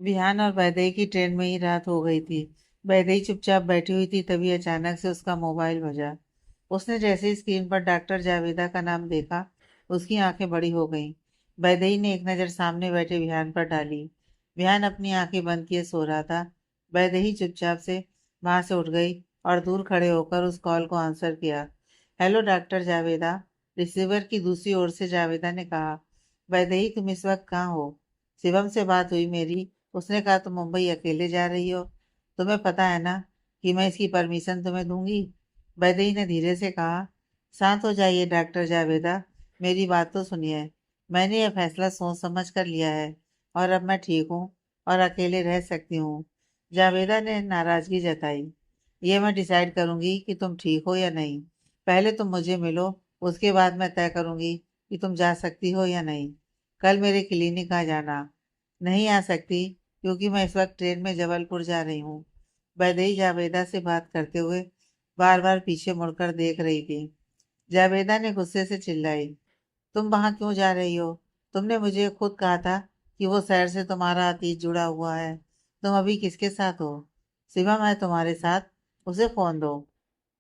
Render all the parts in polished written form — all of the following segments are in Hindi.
विहान और वैदेही की ट्रेन में ही रात हो गई थी। वैदेही चुपचाप बैठी हुई थी, तभी अचानक से उसका मोबाइल बजा। उसने जैसे ही स्क्रीन पर डॉक्टर जावेदा का नाम देखा, उसकी आंखें बड़ी हो गईं। वैदेही ने एक नज़र सामने बैठे विहान पर डाली। विहान अपनी आंखें बंद किए सो रहा था। वैदेही चुपचाप से वहां से उठ गई और दूर खड़े होकर उस कॉल को आंसर किया। Hello doctor Javeda. रिसीवर की दूसरी ओर से जावेदा ने कहा। वैदेही, तुम इस वक्त कहाँ हो? शिवम से बात हुई मेरी। उसने कहा तुम मुंबई अकेले जा रही हो। तुम्हें पता है ना कि मैं इसकी परमिशन तुम्हें दूंगी। वैदेही ने धीरे से कहा। शांत हो जाइए डॉक्टर जावेदा, मेरी बात तो सुनिए। मैंने यह फैसला सोच समझ कर लिया है और अब मैं ठीक हूँ और अकेले रह सकती हूँ। जावेदा ने नाराजगी जताई। ये मैं डिसाइड करूंगी कि तुम ठीक हो या नहीं। पहले तुम मुझे मिलो, उसके बाद मैं तय करूंगी कि तुम जा सकती हो या नहीं। कल मेरे क्लिनिक आ जाना। नहीं आ सकती, क्योंकि मैं इस वक्त ट्रेन में जबलपुर जा रही हूँ। वैदेही जावेदा से बात करते हुए बार बार पीछे मुड़कर देख रही थी। जावेदा ने गुस्से से चिल्लाई। तुम वहां क्यों जा रही हो? तुमने मुझे खुद कहा था कि वो शहर से तुम्हारा अतीत जुड़ा हुआ है। तुम अभी किसके साथ हो? शिवम है तुम्हारे साथ, उसे फोन दो।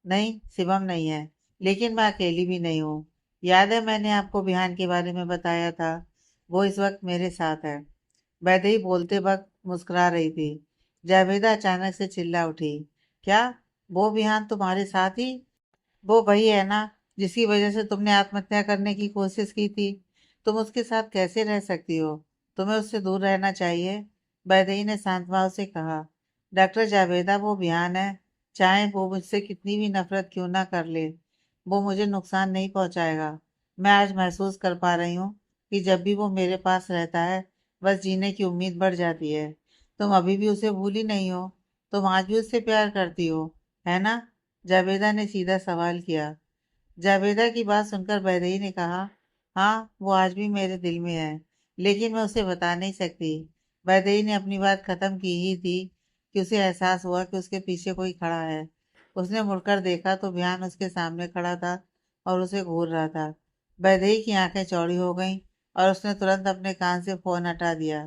नहीं, शिवम नहीं है, लेकिन मैं अकेली भी नहीं हूँ। याद है मैंने आपको बिहान के बारे में बताया था? वो इस वक्त मेरे साथ है। वैदेही बोलते वक्त मुस्कुरा रही थी। जावेदा अचानक से चिल्ला उठी। क्या? वो बिहान तुम्हारे साथ ही? वो वही है ना, जिसकी वजह से तुमने आत्महत्या करने की कोशिश की थी। तुम उसके साथ कैसे रह सकती हो? तुम्हें उससे दूर रहना चाहिए। वैदेही ने शांत भाव से कहा। डॉक्टर जावेदा, वो बिहान है। चाहे वो मुझसे कितनी भी नफरत क्यों ना कर ले, वो मुझे नुकसान नहीं पहुंचाएगा। मैं आज महसूस कर पा रही हूँ कि जब भी वो मेरे पास रहता है, बस जीने की उम्मीद बढ़ जाती है। तुम अभी भी उसे भूली नहीं हो? तुम आज भी उससे प्यार करती हो, है ना? जावेदा ने सीधा सवाल किया। जावेदा की बात सुनकर वैदेही ने कहा। हाँ, वो आज भी मेरे दिल में है, लेकिन मैं उसे बता नहीं सकती। वैदेही ने अपनी बात खत्म की ही थी कि उसे एहसास हुआ कि उसके पीछे कोई खड़ा है। उसने मुड़कर देखा तो ध्यान उसके सामने खड़ा था और उसे घूर रहा था। वैदेही की आंखें चौड़ी हो गईं और उसने तुरंत अपने कान से फोन हटा दिया।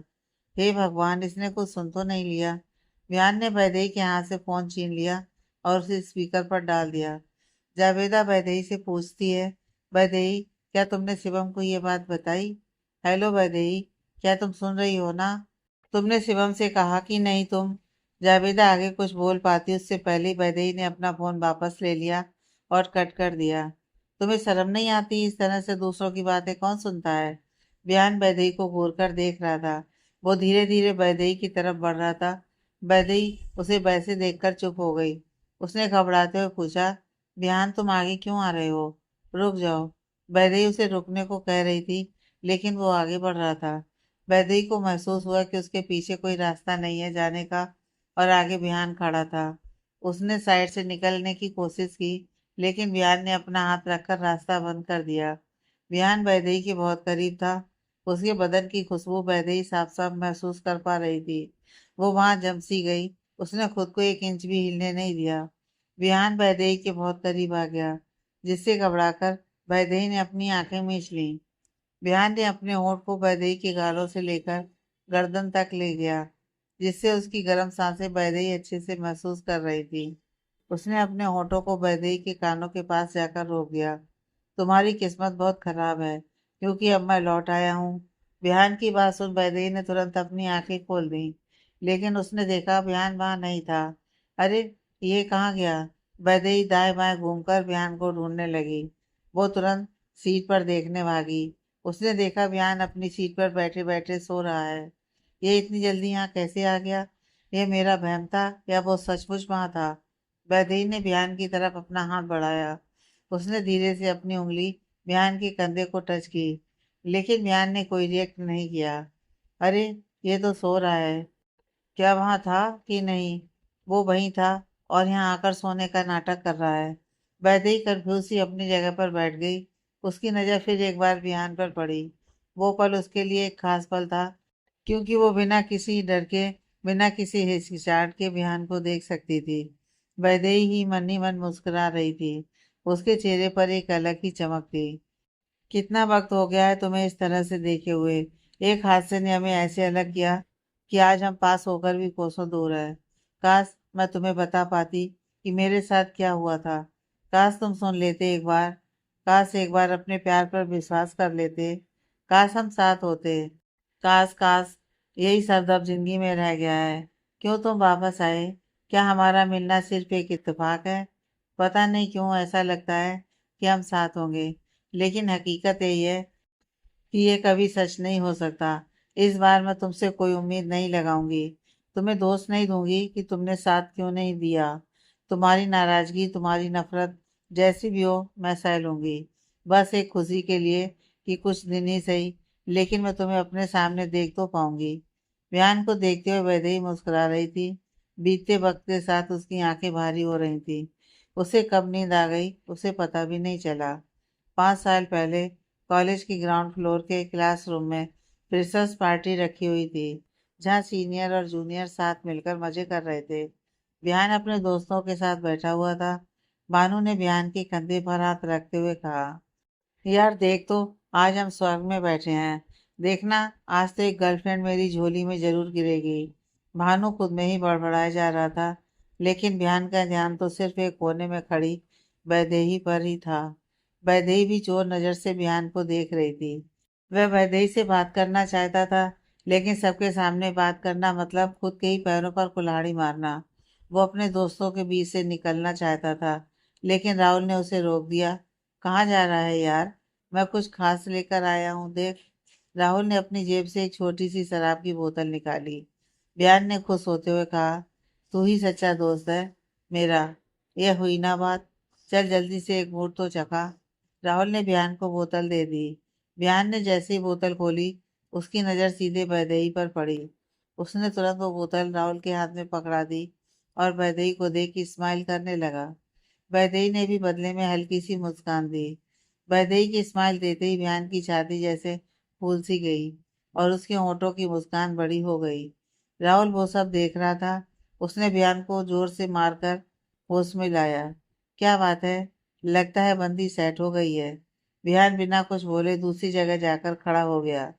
हे भगवान, इसने कुछ सुन तो नहीं लिया। ध्यान ने वैदेही के हाथ से फोन छीन लिया और उसे स्पीकर पर डाल दिया। जावेदा वैदेही से पूछती है। वैदेही, क्या तुमने शिवम को ये बात बताई? हेलो वैदेही, क्या तुम सुन रही हो ना? तुमने शिवम से कहा कि नहीं तुम? जावेदा आगे कुछ बोल पाती उससे पहले ही वैदेही ने अपना फोन वापस ले लिया और कट कर दिया। तुम्हें शर्म नहीं आती? इस तरह से दूसरों की बातें कौन सुनता है? बयान वैदेही को घूर कर देख रहा था। वो धीरे धीरे वैदेही की तरफ बढ़ रहा था। वैदेही उसे वैसे देखकर चुप हो गई। उसने घबराते हुए पूछा। ध्यान, तुम आगे क्यों आ रहे हो? रुक जाओ। वैदेही उसे रुकने को कह रही थी, लेकिन वो आगे बढ़ रहा था। वैदेही को महसूस हुआ कि उसके पीछे कोई रास्ता नहीं है जाने का, और आगे बिहान खड़ा था। उसने साइड से निकलने की कोशिश की, लेकिन बिहान ने अपना हाथ रखकर रास्ता बंद कर दिया। बिहान वैदेही के बहुत करीब था। उसके बदन की खुशबू वैदेही साफ साफ महसूस कर पा रही थी। वो वहां जम सी गई। उसने खुद को एक इंच भी हिलने नहीं दिया। विहान वैदेही के बहुत करीब आ गया, जिससे घबराकर वैदेही ने अपनी आंखें मीच लीं। विहान ने अपने होंठ को वैदेही के गालों से लेकर गर्दन तक ले गया, जिससे उसकी गर्म सांसें वैदेही अच्छे से महसूस कर रही थी। उसने अपने होठों को वैदेही के कानों के पास जाकर रोक दिया। तुम्हारी किस्मत बहुत खराब है, क्योंकि अब मैं लौट आया हूँ। विहान की बात सुन वैदेही ने तुरंत अपनी आंखें खोल दी, लेकिन उसने देखा विहान वहां नहीं था। अरे, ये कहाँ गया? वैदेही दाएं बाएं घूमकर विहान को ढूंढने लगी। वो तुरंत सीट पर देखने भागी। उसने देखा विहान अपनी सीट पर बैठे बैठे सो रहा है। ये इतनी जल्दी यहाँ कैसे आ गया? ये मेरा वहम था या वो सचमुच वहां था? वैदेही ने विहान की तरफ अपना हाथ बढ़ाया। उसने धीरे से अपनी उंगली विहान के कंधे को टच की, लेकिन विहान ने कोई रिएक्ट नहीं किया। अरे, ये तो सो रहा है। क्या वहां था कि नहीं? वो वहीं था और यहाँ आकर सोने का नाटक कर रहा है। वैदेही कंफ्यूज सी अपनी जगह पर बैठ गई। उसकी नजर फिर एक बार विहान पर पड़ी। वो पल उसके लिए एक खास पल था, क्योंकि वो बिना किसी डर के, बिना किसी हिचकिचाहट के विहान को देख सकती थी। वैदेही ही मन ही मन मुस्कुरा रही थी। उसके चेहरे पर एक अलग ही चमक थी। कितना वक्त हो गया है तुम्हें इस तरह से देखे हुए? एक हादसे ने हमें ऐसे अलग किया कि आज हम पास होकर भी कोसों दूर है। काश मैं तुम्हें बता पाती कि मेरे साथ क्या हुआ था। काश तुम सुन लेते एक बार। काश एक बार अपने प्यार पर विश्वास कर लेते। काश हम साथ होते। काश काश यही शब्द अब जिंदगी में रह गया है। क्यों तुम वापस आए? क्या हमारा मिलना सिर्फ एक इत्तेफाक है? पता नहीं क्यों ऐसा लगता है कि हम साथ होंगे, लेकिन हकीकत यही है कि ये कभी सच नहीं हो सकता। इस बार मैं तुमसे कोई उम्मीद नहीं लगाऊंगी। तुम्हें दोष नहीं दूंगी कि तुमने साथ क्यों नहीं दिया। तुम्हारी नाराजगी, तुम्हारी नफरत जैसी भी हो, मैं सह लूंगी। बस एक खुशी के लिए कि कुछ दिन ही सही, लेकिन मैं तुम्हें अपने सामने देख तो पाऊंगी। विहान को देखते हुए वैदेही मुस्कुरा रही थी। बीतते वक्त के साथ उसकी आंखें भारी हो रही थी। उसे कब नींद आ गई उसे पता भी नहीं चला। 5 साल पहले कॉलेज की ग्राउंड फ्लोर के क्लासरूम में फ्रेशर्स पार्टी रखी हुई थी, जहां सीनियर और जूनियर साथ मिलकर मजे कर रहे थे। बिहान अपने दोस्तों के साथ बैठा हुआ था। भानु ने बिहान के कंधे पर हाथ रखते हुए कहा, यार देख तो, आज हम स्वर्ग में बैठे हैं। देखना, आज तो एक गर्लफ्रेंड मेरी झोली में जरूर गिरेगी। भानु खुद में ही बड़बड़ाया जा रहा था, लेकिन बिहान का ध्यान तो सिर्फ एक कोने में खड़ी वैदेही पर ही था। वैदेही भी चोर नजर से बिहान को देख रही थी। वह वैदेही से बात करना चाहता था, लेकिन सबके सामने बात करना मतलब खुद के ही पैरों पर कुल्हाड़ी मारना। वो अपने दोस्तों के बीच से निकलना चाहता था, लेकिन राहुल ने उसे रोक दिया। कहाँ जा रहा है यार? मैं कुछ खास लेकर आया हूँ, देख। राहुल ने अपनी जेब से एक छोटी सी शराब की बोतल निकाली। बिहान ने खुश होते हुए कहा, तू ही सच्चा दोस्त है मेरा। यह हुई ना बात। चल जल्दी से एक घूंट तो चखा। राहुल ने बिहान को बोतल दे दी। बिहान ने जैसे ही बोतल खोली, उसकी नज़र सीधे वैदेही पर पड़ी। उसने तुरंत वो बोतल राहुल के हाथ में पकड़ा दी और वैदेही को देख के स्माइल करने लगा। वैदेही ने भी बदले में हल्की सी मुस्कान दी। वैदेही की स्माइल देते ही बिहान की छाती जैसे फूल सी गई और उसके होंठों की मुस्कान बड़ी हो गई। राहुल वो सब देख रहा था। उसने बिहान को जोर से मारकर होश में लाया। क्या बात है? लगता है बंदी सेट हो गई है। बिहान बिना कुछ बोले दूसरी जगह जाकर खड़ा हो गया।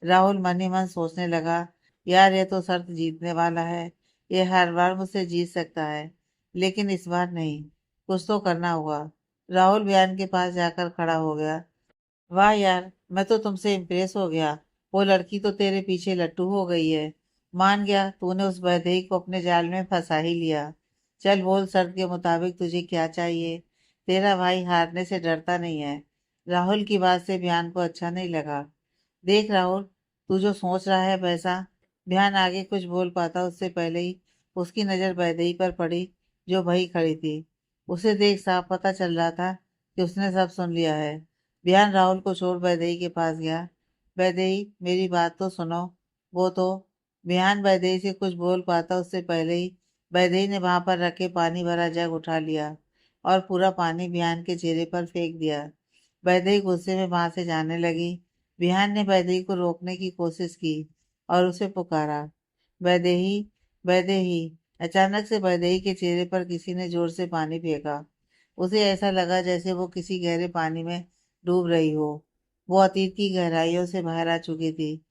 राहुल मन ही मन सोचने लगा, यार ये तो शर्त जीतने वाला है। ये हर बार मुझसे जीत सकता है, लेकिन इस बार नहीं। कुछ तो करना होगा। राहुल बिहान के पास जाकर खड़ा हो गया। वाह यार, मैं तो तुमसे इम्प्रेस हो गया। वो लड़की तो तेरे पीछे लट्टू हो गई है। मान गया तूने उस बहदेही को अपने जाल में फंसा ही लिया। चल बोल, शर्त के मुताबिक तुझे क्या चाहिए? तेरा भाई हारने से डरता नहीं है। राहुल की बात से बिहान को अच्छा नहीं लगा। देख राहुल, तू जो सोच रहा है वैसा। बिहान आगे कुछ बोल पाता उससे पहले ही उसकी नज़र वैदेही पर पड़ी, जो वही खड़ी थी। उसे देख साफ पता चल रहा था कि उसने सब सुन लिया है। बिहान राहुल को छोड़ वैदेही के पास गया। वैदेही, मेरी बात तो सुनो। वो तो। बिहान वैदेही से कुछ बोल पाता उससे पहले ही वैदेही ने वहां पर रखे पानी भरा जग उठा लिया और पूरा पानी बिहान के चेहरे पर फेंक दिया। वैदेही गुस्से में वहां से जाने लगी। बिहान ने वैदेही को रोकने की कोशिश की और उसे पुकारा, वैदेही, वैदेही। अचानक से वैदेही के चेहरे पर किसी ने जोर से पानी फेंका। उसे ऐसा लगा जैसे वो किसी गहरे पानी में डूब रही हो। वो अतीत की गहराइयों से बाहर आ चुकी थी।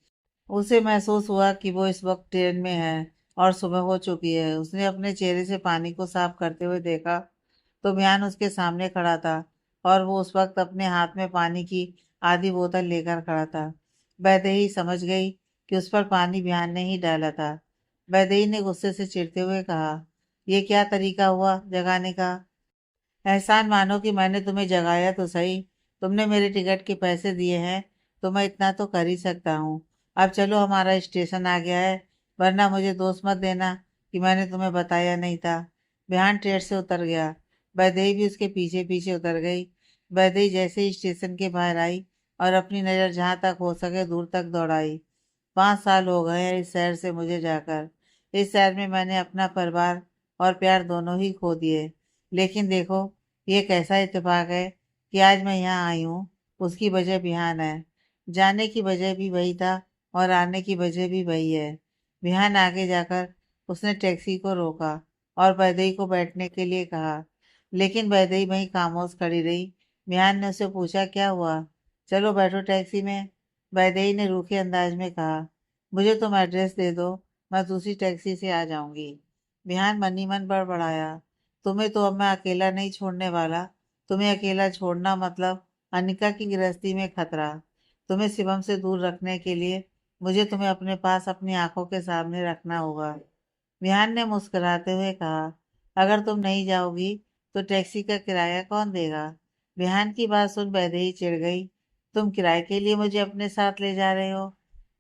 उसे महसूस हुआ कि वो इस वक्त ट्रेन में है और सुबह हो चुकी है। उसने अपने चेहरे से पानी को साफ करते हुए देखा तो बियान उसके सामने खड़ा था और वो उस वक्त अपने हाथ में पानी की आधी बोतल लेकर खड़ा था। वैदेही समझ गई कि उस पर पानी बियान ने ही डाला था। वैदेही ने गुस्से से चिढ़ते हुए कहा, यह क्या तरीका हुआ जगाने का? एहसान मानो कि मैंने तुम्हें जगाया तो सही। तुमने मेरे टिकट के पैसे दिए हैं, तो मैं इतना तो कर ही सकता हूँ। अब चलो, हमारा स्टेशन आ गया है, वरना मुझे दोष मत देना कि मैंने तुम्हें बताया नहीं था। बिहान ट्रेन से उतर गया। वैदेही भी उसके पीछे पीछे उतर गई। वैदेही जैसे ही स्टेशन के बाहर आई और अपनी नज़र जहाँ तक हो सके दूर तक दौड़ाई। 5 साल हो गए हैं इस शहर से मुझे जाकर। इस शहर में मैंने अपना परिवार और प्यार दोनों ही खो दिए। लेकिन देखो, ये कैसा इत्तेफाक है कि आज मैं यहाँ आई हूँ। उसकी वजह बिहान है। जाने की वजह भी वही था और आने की वजह भी वही है। बिहान आगे जाकर उसने टैक्सी को रोका और वैदेही को बैठने के लिए कहा, लेकिन वैदेही वहीं खामोश खड़ी रही। बिहान ने उससे पूछा, क्या हुआ? चलो बैठो टैक्सी में। वैदेही ने रूखे अंदाज में कहा, मुझे तुम एड्रेस दे दो, मैं दूसरी टैक्सी से आ जाऊंगी। बिहान मन ही मन बड़बड़ाया, तुम्हें तो अब मैं अकेला नहीं छोड़ने वाला। तुम्हें अकेला छोड़ना मतलब अनिका की गृहस्थी में खतरा। तुम्हें शिवम से दूर रखने के लिए मुझे तुम्हें अपने पास अपनी आंखों के सामने रखना होगा। विहान ने मुस्कुराते हुए कहा, अगर तुम नहीं जाओगी तो टैक्सी का किराया कौन देगा? विहान की बात सुन वैदेही चिढ़ गई। तुम किराए के लिए मुझे अपने साथ ले जा रहे हो?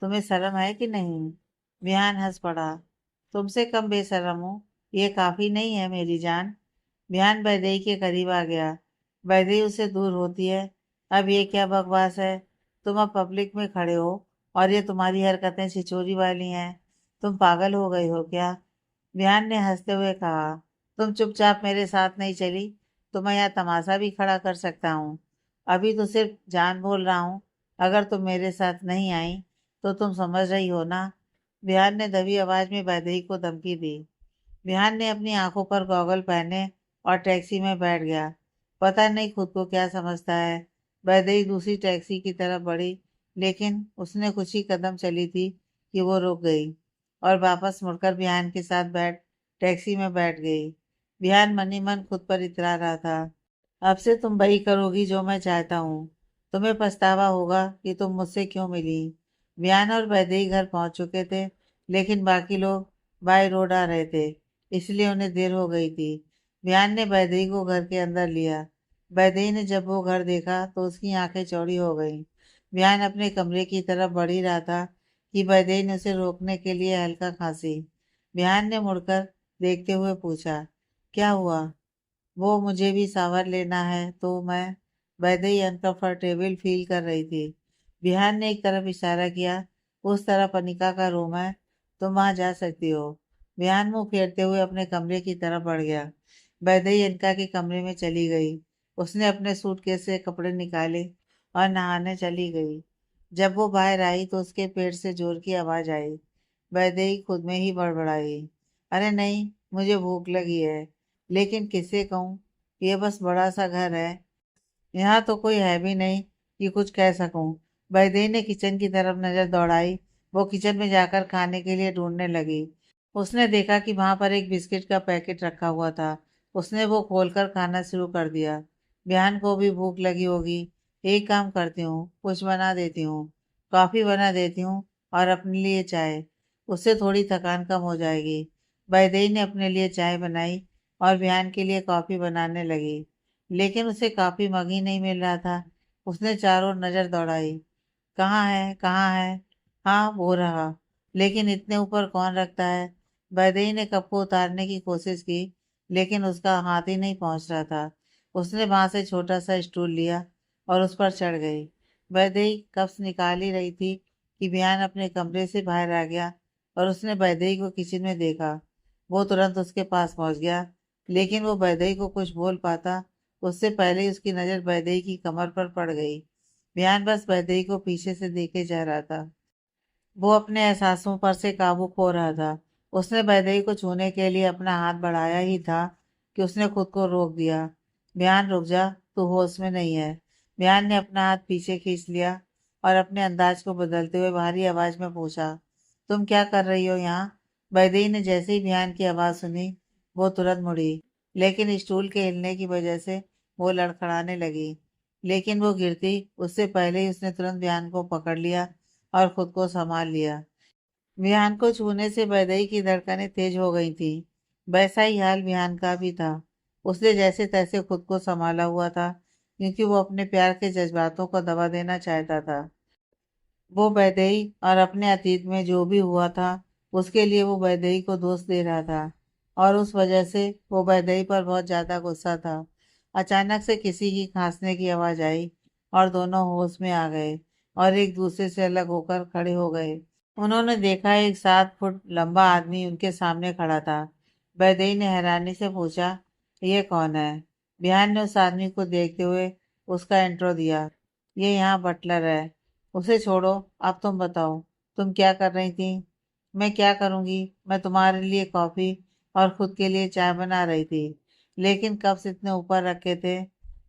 तुम्हें शर्म है कि नहीं? विहान हंस पड़ा। तुमसे कम बेशर्म हूँ, ये काफी नहीं है मेरी जान। विहान वैदेही के करीब आ गया। वैदेही उससे दूर होती है। अब ये क्या बकवास है? तुम अब पब्लिक में खड़े हो और ये तुम्हारी हरकतें छिछोरी वाली हैं। तुम पागल हो गए हो क्या? विहान ने हंसते हुए कहा, तुम चुपचाप मेरे साथ नहीं चली तो मैं यहाँ तमाशा भी खड़ा कर सकता हूँ। अभी तो सिर्फ जान बोल रहा हूँ। अगर तुम मेरे साथ नहीं आई तो तुम समझ रही हो ना? विहान ने दबी आवाज में वैदेही को धमकी दी। विहान ने अपनी आंखों पर गॉगल पहने और टैक्सी में बैठ गया। पता नहीं खुद को क्या समझता है। वैदेही दूसरी टैक्सी की तरफ बढ़ी, लेकिन उसने कुछ ही कदम चली थी कि वो रुक गई और वापस मुड़कर विहान के साथ टैक्सी में बैठ गई। विहान मन ही मन खुद पर इतरा रहा था, अब से तुम वही करोगी जो मैं चाहता हूँ। तुम्हें पछतावा होगा कि तुम मुझसे क्यों मिली। विहान और वैदेही घर पहुंच चुके थे, लेकिन बाकी लोग बाय रोड आ रहे थे, इसलिए उन्हें देर हो गई थी। विहान ने वैदेही को घर के अंदर लिया। वैदेही ने जब वो घर देखा तो उसकी आंखें चौड़ी हो गईं। विहान अपने कमरे की तरफ बढ़ ही रहा था कि वैदेही ने उसे रोकने के लिए हल्का खांसी। विहान ने मुड़कर देखते हुए पूछा, क्या हुआ? वो मुझे भी सावर लेना है तो मैं वैसे ही अनकंफर्टेबल फील कर रही थी। बिहान ने एक तरफ इशारा किया, उस तरफ अनिका का रूम है, तुम वहां जा सकती हो। बिहान मुंह फेरते हुए अपने कमरे की तरफ बढ़ गया। वैदेही अनिका के कमरे में चली गई। उसने अपने सूटकेस से कपड़े निकाले और नहाने चली गई। जब वो बाहर आई तो उसके पेट से जोर की आवाज आई। वैदेही खुद में ही बड़बड़ाई, अरे नहीं, मुझे भूख लगी है, लेकिन किससे कहूँ? ये बस बड़ा सा घर है, यहाँ तो कोई है भी नहीं कि कुछ कह सकूं। वैदेही ने किचन की तरफ नजर दौड़ाई। वो किचन में जाकर खाने के लिए ढूंढने लगी। उसने देखा कि वहां पर एक बिस्किट का पैकेट रखा हुआ था। उसने वो खोलकर खाना शुरू कर दिया। बिहान को भी भूख लगी होगी। एक काम करती हूँ, कुछ बना देती हूँ, कॉफी बना देती हूँ और अपने लिए चाय। उससे थोड़ी थकान कम हो जाएगी। वैदेही ने अपने लिए चाय बनाई और बिहान के लिए कॉफी बनाने लगी, लेकिन उसे काफी मग ही नहीं मिल रहा था। उसने चारों ओर नजर दौड़ाई, कहाँ है, कहाँ है? हाँ, वो रहा, लेकिन इतने ऊपर कौन रखता है? वैदेही ने कप को उतारने की कोशिश की, लेकिन उसका हाथ ही नहीं पहुंच रहा था। उसने वहां से छोटा सा स्टूल लिया और उस पर चढ़ गई। वैदेही कप्स निकाल ही रही थी कि बिहान अपने कमरे से बाहर आ गया और उसने वैदेही को किचन में देखा। वो तुरंत उसके पास पहुंच गया, लेकिन वो वैदेही को कुछ बोल पाता उससे पहले ही उसकी नजर वैदेही की कमर पर पड़ गई। बिहान बस वैदेही को पीछे से देखे जा रहा था। वो अपने एहसासों पर से काबू खो रहा था। उसने वैदेही को छूने के लिए अपना हाथ बढ़ाया ही था कि उसने खुद को रोक दिया। बिहान रुक जा, तू होश में नहीं है। बिहान ने अपना हाथ पीछे खींच लिया और अपने अंदाज को बदलते हुए भारी आवाज में पूछा, तुम क्या कर रही हो यहाँ? वैदेही ने जैसे ही बिहान की आवाज सुनी, वो तुरंत मुड़ी, लेकिन स्टूल के हिलने की वजह से वो लड़खड़ाने लगी। लेकिन वो गिरती उससे पहले ही उसने तुरंत बिहान को पकड़ लिया और खुद को संभाल लिया। विहान को छूने से वैदेही की धड़कनें तेज हो गई थी। वैसा ही हाल विहान का भी था। उसने जैसे तैसे खुद को संभाला हुआ था, क्योंकि वो अपने प्यार के जज्बातों को दबा देना चाहता था। वो वैदेही और अपने अतीत में जो भी हुआ था उसके लिए वो वैदेही को दोष दे रहा था, और उस वजह से वो वैदेही पर बहुत ज्यादा गुस्सा था। अचानक से किसी की खांसने की आवाज आई और दोनों होश में आ गए और एक दूसरे से अलग होकर खड़े हो गए। उन्होंने देखा एक 7 फुट लंबा आदमी उनके सामने खड़ा था। वैदेही ने हैरानी से पूछा, ये कौन है? बिहान ने उस आदमी को देखते हुए उसका इंट्रो दिया, ये यहाँ बटलर है। उसे छोड़ो, अब तुम बताओ, तुम क्या कर रही थी? मैं क्या करूंगी, मैं तुम्हारे लिए कॉफी और खुद के लिए चाय बना रही थी, लेकिन कप्स इतने ऊपर रखे थे।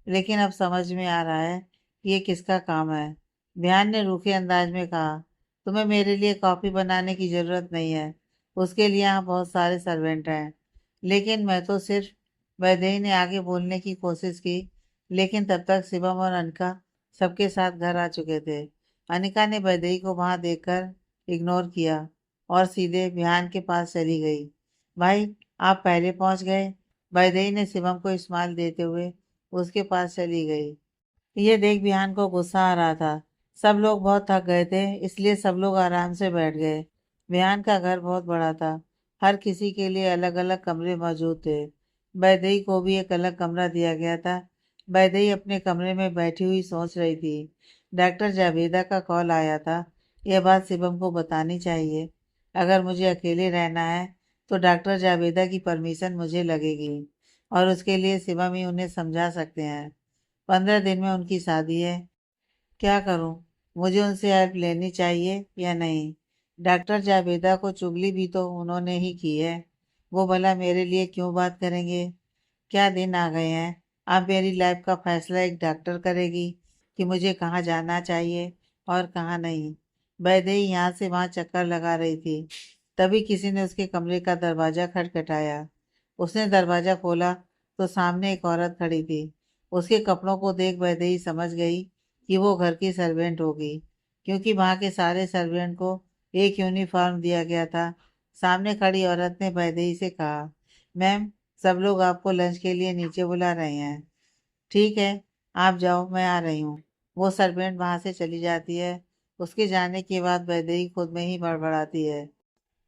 लेकिन अब समझ में आ रहा है कि ये किसका काम है। बिहान ने रूखे अंदाज में कहा, तुम्हें मेरे लिए कॉफी बनाने की जरूरत नहीं है। उसके लिए यहाँ बहुत सारे सर्वेंट हैं। लेकिन मैं तो सिर्फ वैदेही ने आगे बोलने की कोशिश की, लेकिन तब तक शिवम और अनिका सबके साथ घर आ चुके थे। अनिका ने वैदेही को वहां देखकर इग्नोर किया और सीधे विहान के पास चली गई। भाई, आप पहले पहुंच गए। वैदेही ने शिवम को स्माइल देते हुए उसके पास चली गई। ये देख विहान को गुस्सा आ रहा था। सब लोग बहुत थक गए थे, इसलिए सब लोग आराम से बैठ गए। विहान का घर बहुत बड़ा था। हर किसी के लिए अलग अलग कमरे मौजूद थे। वैदेही को भी एक अलग कमरा दिया गया था। वैदेही अपने कमरे में बैठी हुई सोच रही थी। डॉक्टर जावेदा का कॉल आया था। यह बात शिवम को बतानी चाहिए। अगर मुझे अकेले रहना है तो डॉक्टर जावेदा की परमिशन मुझे लगेगी, और उसके लिए शिवम ही उन्हें समझा सकते हैं। 15 दिन में उनकी शादी है। क्या करूं? मुझे उनसे हेल्प लेनी चाहिए या नहीं? डॉक्टर जावेदा को चुगली भी तो उन्होंने ही की है। वो भला मेरे लिए क्यों बात करेंगे? क्या दिन आ गए हैं। अब मेरी लाइफ का फैसला एक डॉक्टर करेगी कि मुझे कहाँ जाना चाहिए और कहाँ नहीं। वैदेही यहाँ से वहाँ चक्कर लगा रही थी। तभी किसी ने उसके कमरे का दरवाजा खटखटाया। उसने दरवाजा खोला तो सामने एक औरत खड़ी थी। उसके कपड़ों को देख वैदेही समझ गई कि वो घर की सर्वेंट होगी, क्योंकि वहाँ के सारे सर्वेंट को एक यूनिफॉर्म दिया गया था। सामने खड़ी औरत ने वैदेही से कहा, मैम, सब लोग आपको लंच के लिए नीचे बुला रहे हैं। ठीक है, आप जाओ, मैं आ रही हूँ। वो सर्वेंट वहां से चली जाती है। उसके जाने के बाद वैदेही खुद में ही बड़बड़ाती है,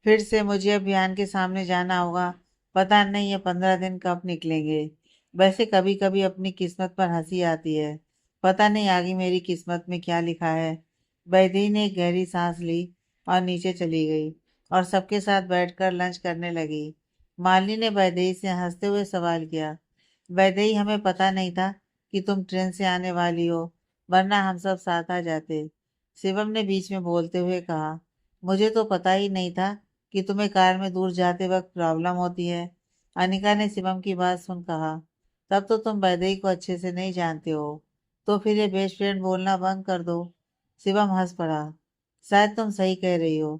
फिर से मुझे अभियान के सामने जाना होगा। पता नहीं ये 15 दिन कब निकलेंगे। वैसे कभी कभी अपनी किस्मत पर हंसी आती है। पता नहीं आगे मेरी किस्मत में क्या लिखा है। वैदेही ने एक गहरी सांस ली और नीचे चली गई और सबके साथ बैठकर लंच करने लगी। मालिनी ने वैदेही से हंसते हुए सवाल किया, वैदेही, हमें पता नहीं था कि तुम ट्रेन से आने वाली हो, वरना हम सब साथ आ जाते। शिवम ने बीच में बोलते हुए कहा, मुझे तो पता ही नहीं था कि तुम्हें कार में दूर जाते वक्त प्रॉब्लम होती है। अनिका ने शिवम की बात सुन कहा, तब तो तुम वैदेही को अच्छे से नहीं जानते हो। तो फिर ये बेस्ट फ्रेंड बोलना बंद कर दो। शिवम हंस पड़ा, शायद तुम सही कह रही हो।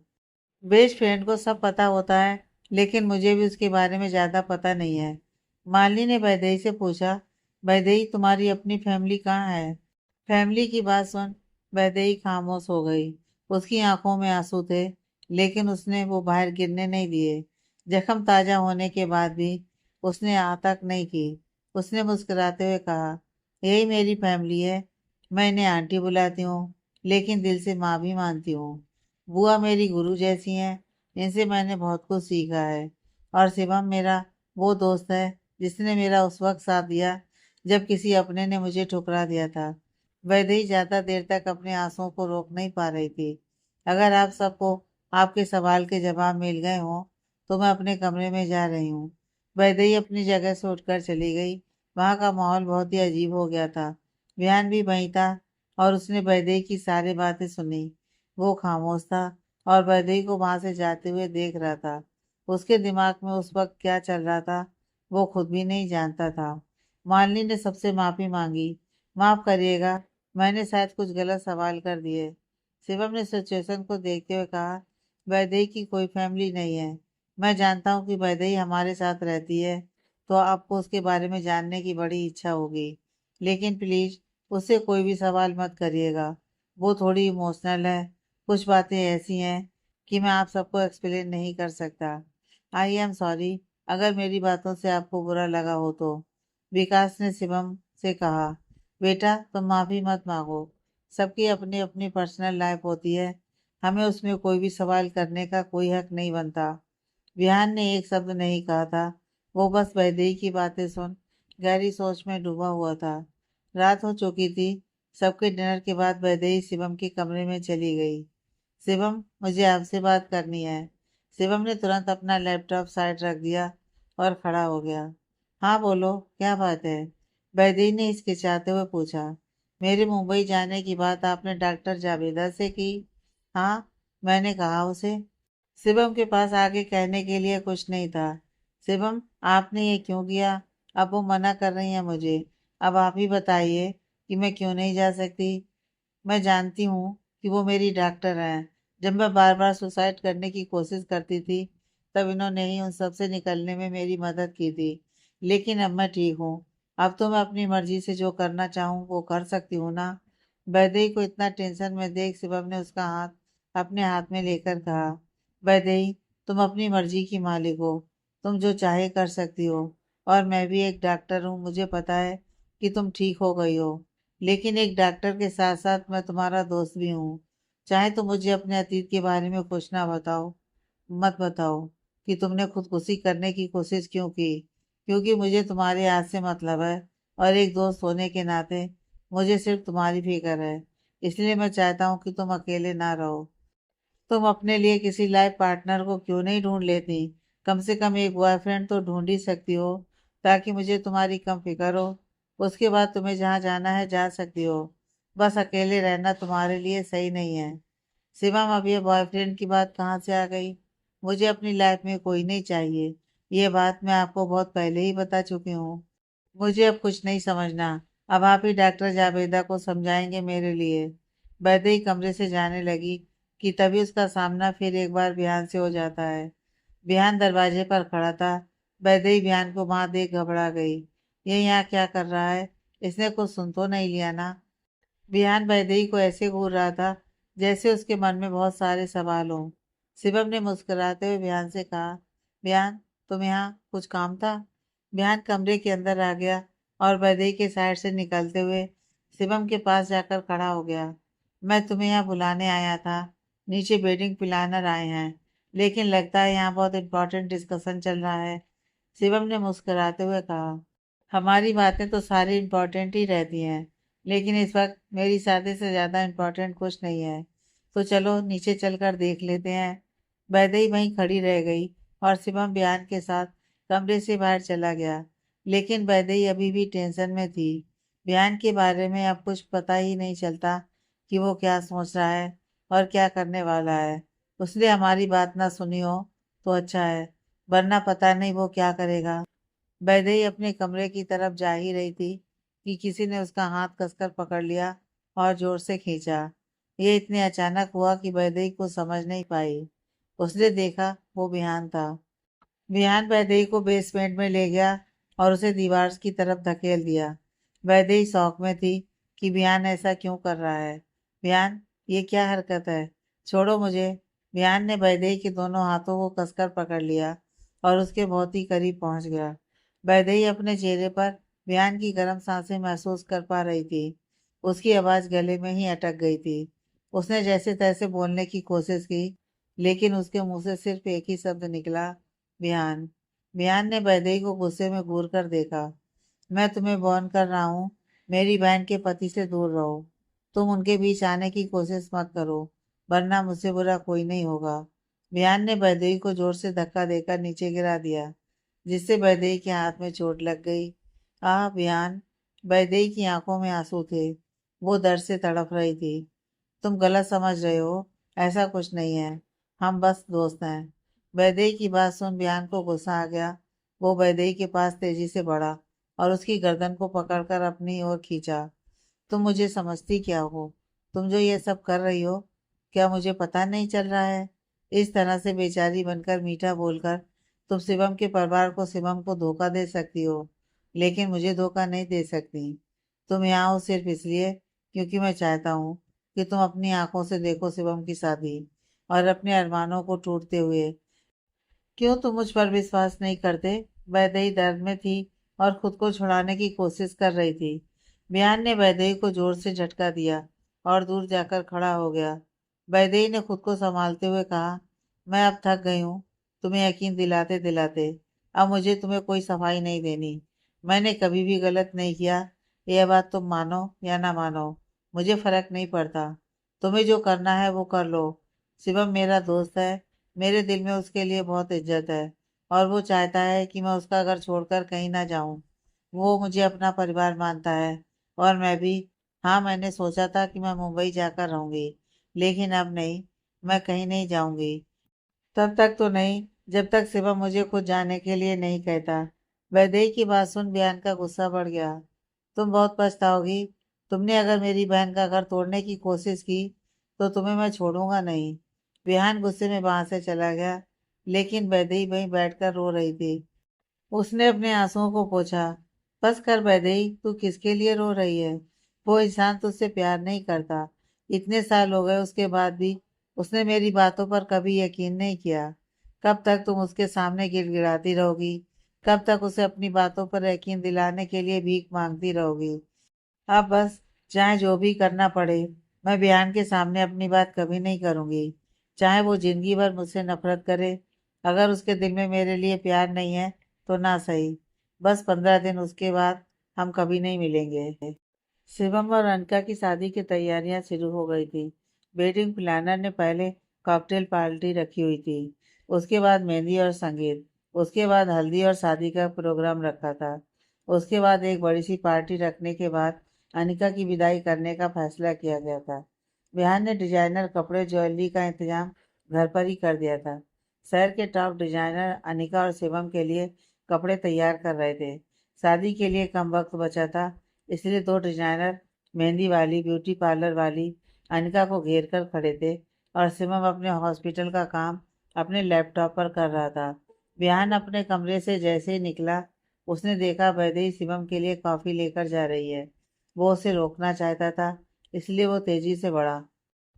बेस्ट फ्रेंड को सब पता होता है, लेकिन मुझे भी उसके बारे में ज्यादा पता नहीं है। मालिनी ने वैदेही से पूछा, वैदेही, तुम्हारी अपनी फैमिली कहाँ है? फैमिली की बात सुन वैदेही खामोश हो गई। उसकी आंखों में आंसू थे, लेकिन उसने वो बाहर गिरने नहीं दिए। जख्म ताजा होने के बाद भी उसने आतक नहीं की। उसने मुस्कुराते हुए कहा, यही मेरी फैमिली है। मैं इन्हें आंटी बुलाती हूँ, लेकिन दिल से माँ भी मानती हूँ। बुआ मेरी गुरु जैसी हैं। इनसे मैंने बहुत कुछ सीखा है। और शिवम मेरा वो दोस्त है जिसने मेरा उस वक्त साथ दिया जब किसी अपने ने मुझे ठुकरा दिया था। वैदेही ज्यादा देर तक अपने आंसुओं को रोक नहीं पा रही थी। अगर आप सबको आपके सवाल के जवाब मिल गए हों तो मैं अपने कमरे में जा रही हूँ। वैदेही अपनी जगह से उठकर चली गई। वहां का माहौल बहुत ही अजीब हो गया था। विहान भी वहीं था और उसने वैदेही की सारी बातें सुनी। वो खामोश था और वैदेही को वहां से जाते हुए देख रहा था। उसके दिमाग में उस वक्त क्या चल रहा था वो खुद भी नहीं जानता था। मालिनी ने सबसे माफी मांगी, माफ करिएगा, मैंने शायद कुछ गलत सवाल कर दिए। शिवम ने सिचुएशन को देखते हुए कहा, वैदेही की कोई फैमिली नहीं है। मैं जानता हूँ कि वैदेही हमारे साथ रहती है, तो आपको उसके बारे में जानने की बड़ी इच्छा होगी। लेकिन प्लीज उससे कोई भी सवाल मत करिएगा। वो थोड़ी इमोशनल है। कुछ बातें ऐसी हैं कि मैं आप सबको एक्सप्लेन नहीं कर सकता। आई एम सॉरी अगर मेरी बातों से आपको बुरा लगा हो तो। विकास ने शिवम से कहा, बेटा, तुम माफी मत मांगो। सबकी अपनी अपनी पर्सनल लाइफ होती है। हमें उसमें कोई भी सवाल करने का कोई हक नहीं बनता। विहान ने एक शब्द नहीं कहा था। वो बस वैदेही की बातें सुन गहरी सोच में डूबा हुआ था। रात हो चुकी थी। सबके डिनर के बाद वैदेही शिवम के कमरे में चली गई। शिवम, मुझे आपसे बात करनी है। शिवम ने तुरंत अपना लैपटॉप साइड रख दिया और खड़ा हो गया। हाँ बोलो, क्या बात है? वैदेही ने हिचकिचाते हुए पूछा। मेरे मुंबई जाने की बात आपने डॉक्टर जावेदा से की? हाँ, मैंने कहा उसे। शिवम के पास आगे कहने के लिए कुछ नहीं था। शिवम, आपने ये क्यों किया? अब वो मना कर रही है मुझे। अब आप ही बताइए कि मैं क्यों नहीं जा सकती। मैं जानती हूँ कि वो मेरी डॉक्टर हैं। जब मैं बार बार सुसाइड करने की कोशिश करती थी तब इन्होंने ही उन सब से निकलने में मेरी मदद की थी। लेकिन अब मैं ठीक हूँ। अब तो मैं अपनी मर्जी से जो करना चाहूँ वो कर सकती हूँ ना। वैदेही को इतना टेंशन में देख शिवम ने उसका हाथ अपने हाथ में लेकर कहा, वैदेही, तुम अपनी मर्जी की मालिक हो। तुम जो चाहे कर सकती हो। और मैं भी एक डॉक्टर हूँ, मुझे पता है कि तुम ठीक हो गई हो। लेकिन एक डॉक्टर के साथ साथ मैं तुम्हारा दोस्त भी हूँ। चाहे तो मुझे अपने अतीत के बारे में कुछ ना बताओ, मत बताओ कि तुमने खुदकुशी करने की कोशिश क्यों की। क्योंकि मुझे तुम्हारे याद से मतलब है। और एक दोस्त होने के नाते मुझे सिर्फ तुम्हारी फिक्र है। इसलिए मैं चाहता हूँ कि तुम अकेले ना रहो। तुम अपने लिए किसी लाइफ पार्टनर को क्यों नहीं ढूंढ लेती। कम से कम एक बॉयफ्रेंड तो ढूंढ ही सकती हो, ताकि मुझे तुम्हारी कम फिक्र हो। उसके बाद तुम्हें जहाँ जाना है जा सकती हो। बस अकेले रहना तुम्हारे लिए सही नहीं है। शिवम, अब ये बॉयफ्रेंड की बात कहाँ से आ गई। मुझे अपनी लाइफ में कोई नहीं चाहिए। ये बात मैं आपको बहुत पहले ही बता चुकी हूँ। मुझे अब कुछ नहीं समझना। अब आप ही डॉक्टर जावेदा को समझाएंगे मेरे लिए। वैदेही कमरे से जाने लगी कि तभी उसका सामना फिर एक बार बिहान से हो जाता है। बिहान दरवाजे पर खड़ा था। वैदेही बिहान को वहां देख घबरा गई। ये यहाँ क्या कर रहा है। इसने कुछ सुन तो नहीं लिया ना। बिहान वैदेही को ऐसे घूर रहा था जैसे उसके मन में बहुत सारे सवाल हों। शिवम ने मुस्कुराते हुए बिहान से कहा, बिहान, तुम यहाँ कुछ काम था। बिहान कमरे के अंदर आ गया और वैदेही के साइड से निकलते हुए शिवम के पास जाकर खड़ा हो गया। मैं तुम्हें यहाँ बुलाने आया था। नीचे वेडिंग प्लानर आए हैं, लेकिन लगता है यहाँ बहुत इंपॉर्टेंट डिस्कशन चल रहा है। शिवम ने मुस्कुराते हुए कहा, हमारी बातें तो सारी इम्पोर्टेंट ही रहती हैं, लेकिन इस वक्त मेरी शादी से ज़्यादा इम्पोर्टेंट कुछ नहीं है। तो चलो नीचे चलकर देख लेते हैं। वैदेही वहीं खड़ी रह गई और शिवम बयान के साथ कमरे से बाहर चला गया। लेकिन वैदेही अभी भी टेंशन में थी। बयान के बारे में अब कुछ पता ही नहीं चलता कि वो क्या सोच रहा है और क्या करने वाला है। उसने हमारी बात ना सुनी हो तो अच्छा है, वरना पता नहीं वो क्या करेगा। वैदेही अपने कमरे की तरफ जा ही रही थी कि किसी ने उसका हाथ कसकर पकड़ लिया और जोर से खींचा। ये इतने अचानक हुआ कि वैदेही को समझ नहीं पाई। उसने देखा वो बिहान था। विहान वैदेही को बेसमेंट में ले गया और उसे दीवार की तरफ धकेल दिया। वैदेही शौक में थी कि विहान ऐसा क्यों कर रहा है। विहान, ये क्या हरकत है। छोड़ो मुझे। विहान ने वैदेही के दोनों हाथों को कसकर पकड़ लिया और उसके बहुत ही करीब पहुंच गया। वैदेही अपने चेहरे पर विहान की गर्म सांसें महसूस कर पा रही थी। उसकी आवाज गले में ही अटक गई थी। उसने जैसे तैसे बोलने की कोशिश की, लेकिन उसके मुंह से सिर्फ एक ही शब्द निकला, बिहान। बिहान ने वैदेही को गुस्से में घूर कर देखा। मैं तुम्हें वार्न कर रहा हूँ, मेरी बहन के पति से दूर रहो। तुम उनके बीच आने की कोशिश मत करो, वरना मुझसे बुरा कोई नहीं होगा। बिहान ने वैदेही को जोर से धक्का देकर नीचे गिरा दिया, जिससे वैदेही के हाथ में चोट लग गई। बिहान। वैदेही की आंखों में आंसू थे। वो दर्द से तड़प रही थी। तुम गलत समझ रहे हो। ऐसा कुछ नहीं है। हम बस दोस्त हैं। वैदेही की बात सुन बिहान को गुस्सा आ गया। वो वैदेही के पास तेजी से बढ़ा और उसकी गर्दन को पकड़कर अपनी ओर खींचा। तुम मुझे समझती क्या हो। तुम जो ये सब कर रही हो, क्या मुझे पता नहीं चल रहा है। इस तरह से बेचारी बनकर मीठा बोलकर तुम शिवम के परिवार को, शिवम को धोखा दे सकती हो, लेकिन मुझे धोखा नहीं दे सकती। तुम यहाँ हो सिर्फ इसलिए क्योंकि मैं चाहता हूँ कि तुम अपनी आंखों से देखो शिवम की शादी और अपने अरमानों को टूटते हुए। क्यों तुम मुझ पर विश्वास नहीं करते। वैदेही दर्द में थी और खुद को छुड़ाने की कोशिश कर रही थी। बिहान ने वैदेही को जोर से झटका दिया और दूर जाकर खड़ा हो गया। वैदेही ने खुद को संभालते हुए कहा, मैं अब थक गई हूँ तुम्हें यकीन दिलाते दिलाते। अब मुझे तुम्हें कोई सफाई नहीं देनी। मैंने कभी भी गलत नहीं किया। यह बात तुम मानो या ना मानो, मुझे फर्क नहीं पड़ता। तुम्हें जो करना है वो कर लो। शिवम मेरा दोस्त है। मेरे दिल में उसके लिए बहुत इज्जत है और वो चाहता है कि मैं उसका घर छोड़कर कहीं ना जाऊं। वो मुझे अपना परिवार मानता है और मैं भी। हाँ, मैंने सोचा था कि मैं मुंबई जाकर रहूंगी, लेकिन अब नहीं। मैं कहीं नहीं जाऊंगी। तब तक तो नहीं जब तक शिवम मुझे खुद जाने के लिए नहीं कहता। वैदेही की बात सुन बयान का गुस्सा बढ़ गया। तुम बहुत पछताओगी। तुमने अगर मेरी बहन का घर तोड़ने की कोशिश की तो तुम्हें मैं छोड़ूंगा नहीं। विहान गुस्से में वहां से चला गया। लेकिन वैदेही वहीं बैठकर रो रही थी। उसने अपने आंसुओं को पोंछा। बस कर वैदेही, तू किसके लिए रो रही है? वो इंसान तुझसे प्यार नहीं करता। इतने साल हो गए उसके बाद भी उसने मेरी बातों पर कभी यकीन नहीं किया। कब तक तुम उसके सामने गिड़गिड़ाती रहोगी? कब तक उसे अपनी बातों पर यकीन दिलाने के लिए भीख मांगती रहोगी? अब बस, चाहे जो भी करना पड़े, मैं बयान के सामने अपनी बात कभी नहीं करूंगी। चाहे वो जिंदगी भर मुझसे नफरत करे। अगर उसके दिल में मेरे लिए प्यार नहीं है तो ना सही। बस 15 दिन, उसके बाद हम कभी नहीं मिलेंगे। शिवम और अनका की शादी की तैयारियां शुरू हो गई थी। वेडिंग प्लानर ने पहले कॉकटेल पार्टी रखी हुई थी। उसके बाद मेहंदी और संगीत। उसके बाद हल्दी और शादी का प्रोग्राम रखा था। उसके बाद एक बड़ी सी पार्टी रखने के बाद अनिका की विदाई करने का फैसला किया गया था। बिहान ने डिजाइनर कपड़े ज्वेलरी का इंतजाम घर पर ही कर दिया था। शहर के टॉप डिजाइनर अनिका और शिवम के लिए कपड़े तैयार कर रहे थे। शादी के लिए कम वक्त बचा था, इसलिए दो डिजाइनर, मेहंदी वाली, ब्यूटी पार्लर वाली, अनिका को घेर कर खड़े थे और शिवम अपने हॉस्पिटल का काम अपने लैपटॉप पर कर रहा था। बिहान अपने कमरे से जैसे ही निकला, उसने देखा वैदेही शिवम के लिए कॉफी लेकर जा रही है। वो उसे रोकना चाहता था, इसलिए वो तेजी से बढ़ा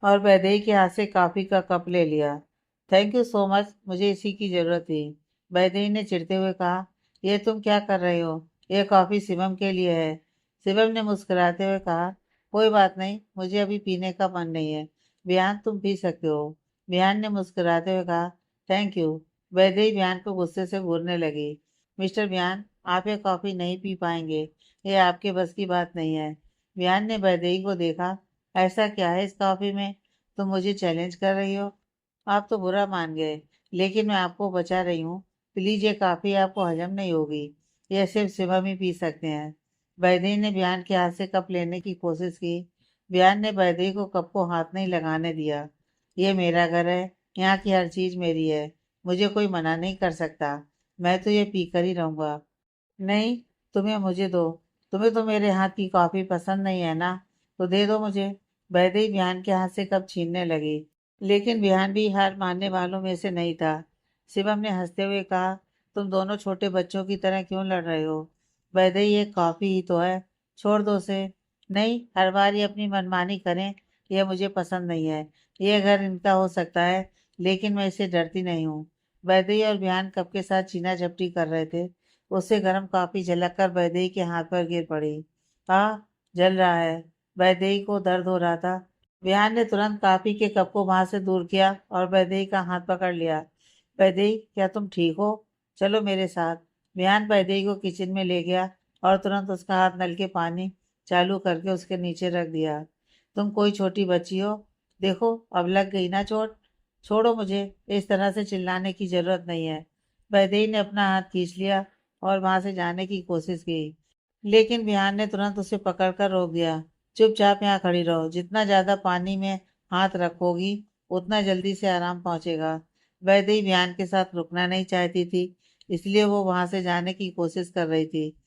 और वैदेही के हाथ से कॉफी का कप ले लिया। थैंक यू सो मच, मुझे इसी की जरूरत थी। वैदेही ने चिढ़ते हुए कहा, यह तुम क्या कर रहे हो? यह कॉफी शिवम के लिए है। शिवम ने मुस्कुराते हुए कहा, कोई बात नहीं, मुझे अभी पीने का मन नहीं है। बिहान, तुम पी सकते हो। बिहान ने मुस्कुराते हुए कहा, थैंक यू। वैदेही बिहान को गुस्से से घूरने लगी। मिस्टर बिहान, आप ये कॉफी नहीं पी पाएंगे। ये आपके बस की बात नहीं है। बिहान ने वैदेही को देखा। ऐसा क्या है इस कॉफी में? तुम मुझे चैलेंज कर रही हो? आप तो बुरा मान गए, लेकिन मैं आपको बचा रही हूँ। प्लीज, ये कॉफी आपको हजम नहीं होगी। यह सिर्फ शिवम ही पी सकते हैं। वैदेही ने बयान के हाथ से कप लेने की कोशिश की। बयान ने वैदेही को कप को हाथ नहीं लगाने दिया। ये मेरा घर है, यहाँ की हर चीज मेरी है। मुझे कोई मना नहीं कर सकता। मैं तो ये पीकर ही रहूंगा। नहीं, तुम्हें मुझे दो। तुम्हें तो मेरे हाथ की कॉफी पसंद नहीं है ना? तो दे दो मुझे। वैदेही बिहान के हाथ से कप छीनने लगी। लेकिन बिहान भी हार मानने वालों में से नहीं था। शिवम ने हंसते हुए कहा, तुम दोनों छोटे बच्चों की तरह क्यों लड़ रहे हो? वैदेही, ये कॉफी ही तो है, छोड़ दो उसे। नहीं, हर बार ये अपनी मनमानी करें, यह मुझे पसंद नहीं है। यह घर इनका हो सकता है, लेकिन मैं इससे डरती नहीं हूँ। वैदेही और बिहान कप के साथ छीना झपटी कर रहे थे। उससे गर्म कॉफी झलक कर वैदेही के हाथ पर गिर पड़ी। हाँ, जल रहा है। वैदेही को दर्द हो रहा था। विहान ने तुरंत कॉफी के कप को वहां से दूर किया और वैदेही का हाथ पकड़ लिया। वैदेही, क्या तुम ठीक हो? चलो मेरे साथ। विहान वैदेही को किचन में ले गया और तुरंत उसका हाथ नल के पानी चालू करके उसके नीचे रख दिया। तुम कोई छोटी बच्ची हो? देखो, अब लग गई ना चोट। छोड़ो मुझे, इस तरह से चिल्लाने की जरूरत नहीं है। वैदेही ने अपना हाथ खींच लिया और वहां से जाने की कोशिश की, लेकिन बिहान ने तुरंत उसे पकड़कर रोक दिया। चुपचाप यहाँ खड़ी रहो। जितना ज्यादा पानी में हाथ रखोगी, उतना जल्दी से आराम पहुंचेगा। वैदेही बिहान के साथ रुकना नहीं चाहती थी, इसलिए वो वहां से जाने की कोशिश कर रही थी।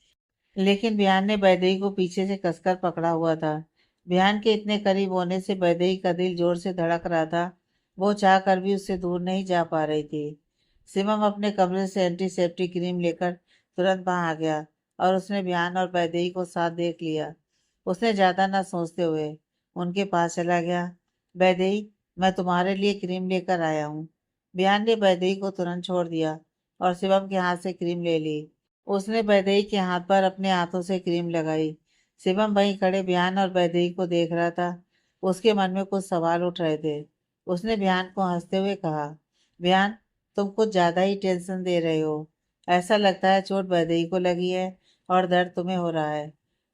लेकिन बिहान ने वैदेही को पीछे से कसकर पकड़ा हुआ था। बिहान के इतने करीब होने से वैदेही का दिल जोर से धड़क रहा था। वो चाह कर भी उससे दूर नहीं जा पा रही थी। शिवम अपने कमरे से एंटीसेप्टिक क्रीम लेकर तुरंत वहां आ गया और उसने बिहान और वैदेही को साथ देख लिया। उसने ज्यादा ना सोचते हुए उनके पास चला गया। वैदेही, मैं तुम्हारे लिए क्रीम लेकर आया हूँ। बिहान ने वैदेही को तुरंत छोड़ दिया और शिवम के हाथ से क्रीम ले ली। उसने वैदेही के हाथ पर अपने हाथों से क्रीम लगाई। शिवम वहीं खड़े बिहान और वैदेही को देख रहा था। उसके मन में कुछ सवाल उठ रहे थे। उसने बिहान को हंसते हुए कहा, बिहान, तुम कुछ ज्यादा ही टेंशन दे रहे हो। ऐसा लगता है चोट वैदेही को लगी है और दर्द तुम्हें हो रहा है।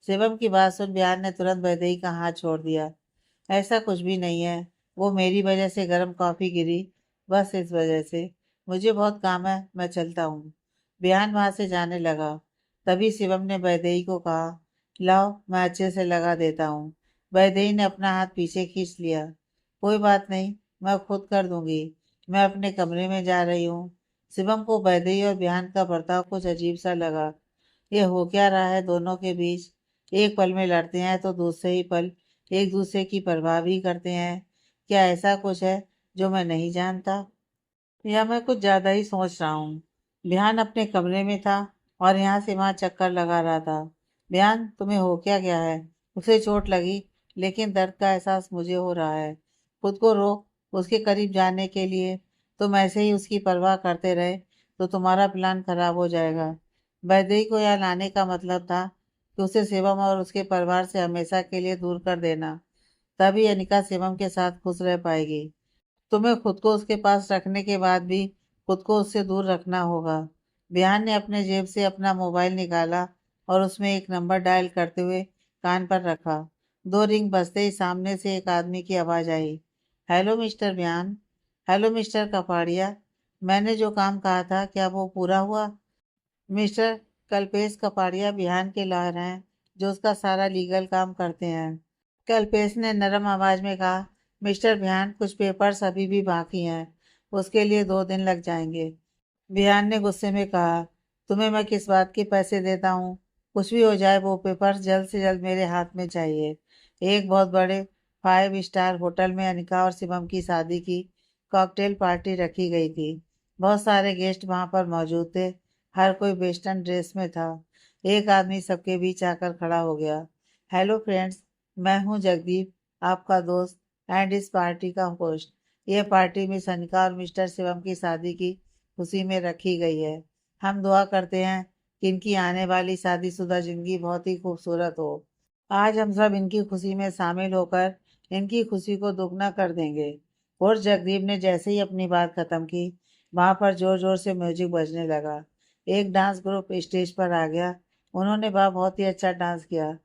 शिवम की बात सुन बिहान ने तुरंत वैदेही का हाथ छोड़ दिया। ऐसा कुछ भी नहीं है। वो मेरी वजह से गर्म कॉफी गिरी, बस इस वजह से। मुझे बहुत काम है, मैं चलता हूँ। बिहान वहां से जाने लगा। तभी शिवम ने वैदेही को कहा, लाओ, मैं अच्छे से लगा देता हूँ। वैदेही ने अपना हाथ पीछे खींच लिया। कोई बात नहीं, मैं खुद कर दूंगी। मैं अपने कमरे में जा रही हूँ। शिवम को वैदेही और बिहान का बर्ताव कुछ अजीब सा लगा। ये हो क्या रहा है दोनों के बीच? एक पल में लड़ते हैं तो दूसरे ही पल एक दूसरे की परवाह भी करते हैं। क्या ऐसा कुछ है जो मैं नहीं जानता? या मैं कुछ ज्यादा ही सोच रहा हूँ। बिहान अपने कमरे में था और यहाँ से वहां चक्कर लगा रहा था। बिहान, तुम्हें हो क्या गया है? उसे चोट लगी, लेकिन दर्द का एहसास मुझे हो रहा है। खुद को रोक उसके करीब जाने के लिए। तुम ऐसे ही उसकी परवाह करते रहे तो तुम्हारा प्लान खराब हो जाएगा। वैदेही को यहाँ लाने का मतलब था कि उसे शिवम और उसके परिवार से हमेशा के लिए दूर कर देना। तभी अनिका शिवम के साथ खुश रह पाएगी। तुम्हें खुद को उसके पास रखने के बाद भी खुद को उससे दूर रखना होगा। बिहान ने अपने जेब से अपना मोबाइल निकाला और उसमें एक नंबर डायल करते हुए कान पर रखा। दो रिंग बजते ही सामने से एक आदमी की आवाज आई। Hello mister Bihan. Hello mister Kapadia. मैंने जो काम कहा था क्या वो पूरा हुआ? मिस्टर कल्पेश कपाड़िया बिहान के लॉयर हैं, जो उसका सारा लीगल काम करते हैं। कल्पेश ने नरम आवाज में कहा। मिस्टर बिहान, कुछ पेपर्स अभी भी बाकी हैं। उसके लिए 2 दिन लग जाएंगे। बिहान ने गुस्से में कहा। तुम्हें मैं किस बात के पैसे देता हूँ? कुछ भी हो जाए, वो पेपर्स जल्द से जल्द मेरे हाथ में चाहिए। एक बहुत बड़े 5 स्टार होटल में अनिका और शिवम की शादी की कॉकटेल पार्टी रखी गई थी। बहुत सारे गेस्ट वहां पर मौजूद थे। हर कोई वेस्टर्न ड्रेस में था। एक आदमी सबके बीच आकर खड़ा हो गया। हेलो फ्रेंड्स, मैं हूँ जगदीप, आपका दोस्त एंड इस पार्टी का होस्ट। यह पार्टी मिस अनिका और मिस्टर शिवम की शादी की खुशी में रखी गई है। हम दुआ करते हैं कि इनकी आने वाली शादीशुदा जिंदगी बहुत ही खूबसूरत हो। आज हम सब इनकी खुशी में शामिल होकर इनकी खुशी को दुगना कर देंगे। और जगदीप ने जैसे ही अपनी बात खत्म की, वहां पर जोर जोर से म्यूजिक बजने लगा। एक डांस ग्रुप स्टेज पर आ गया। उन्होंने वह बहुत ही अच्छा डांस किया।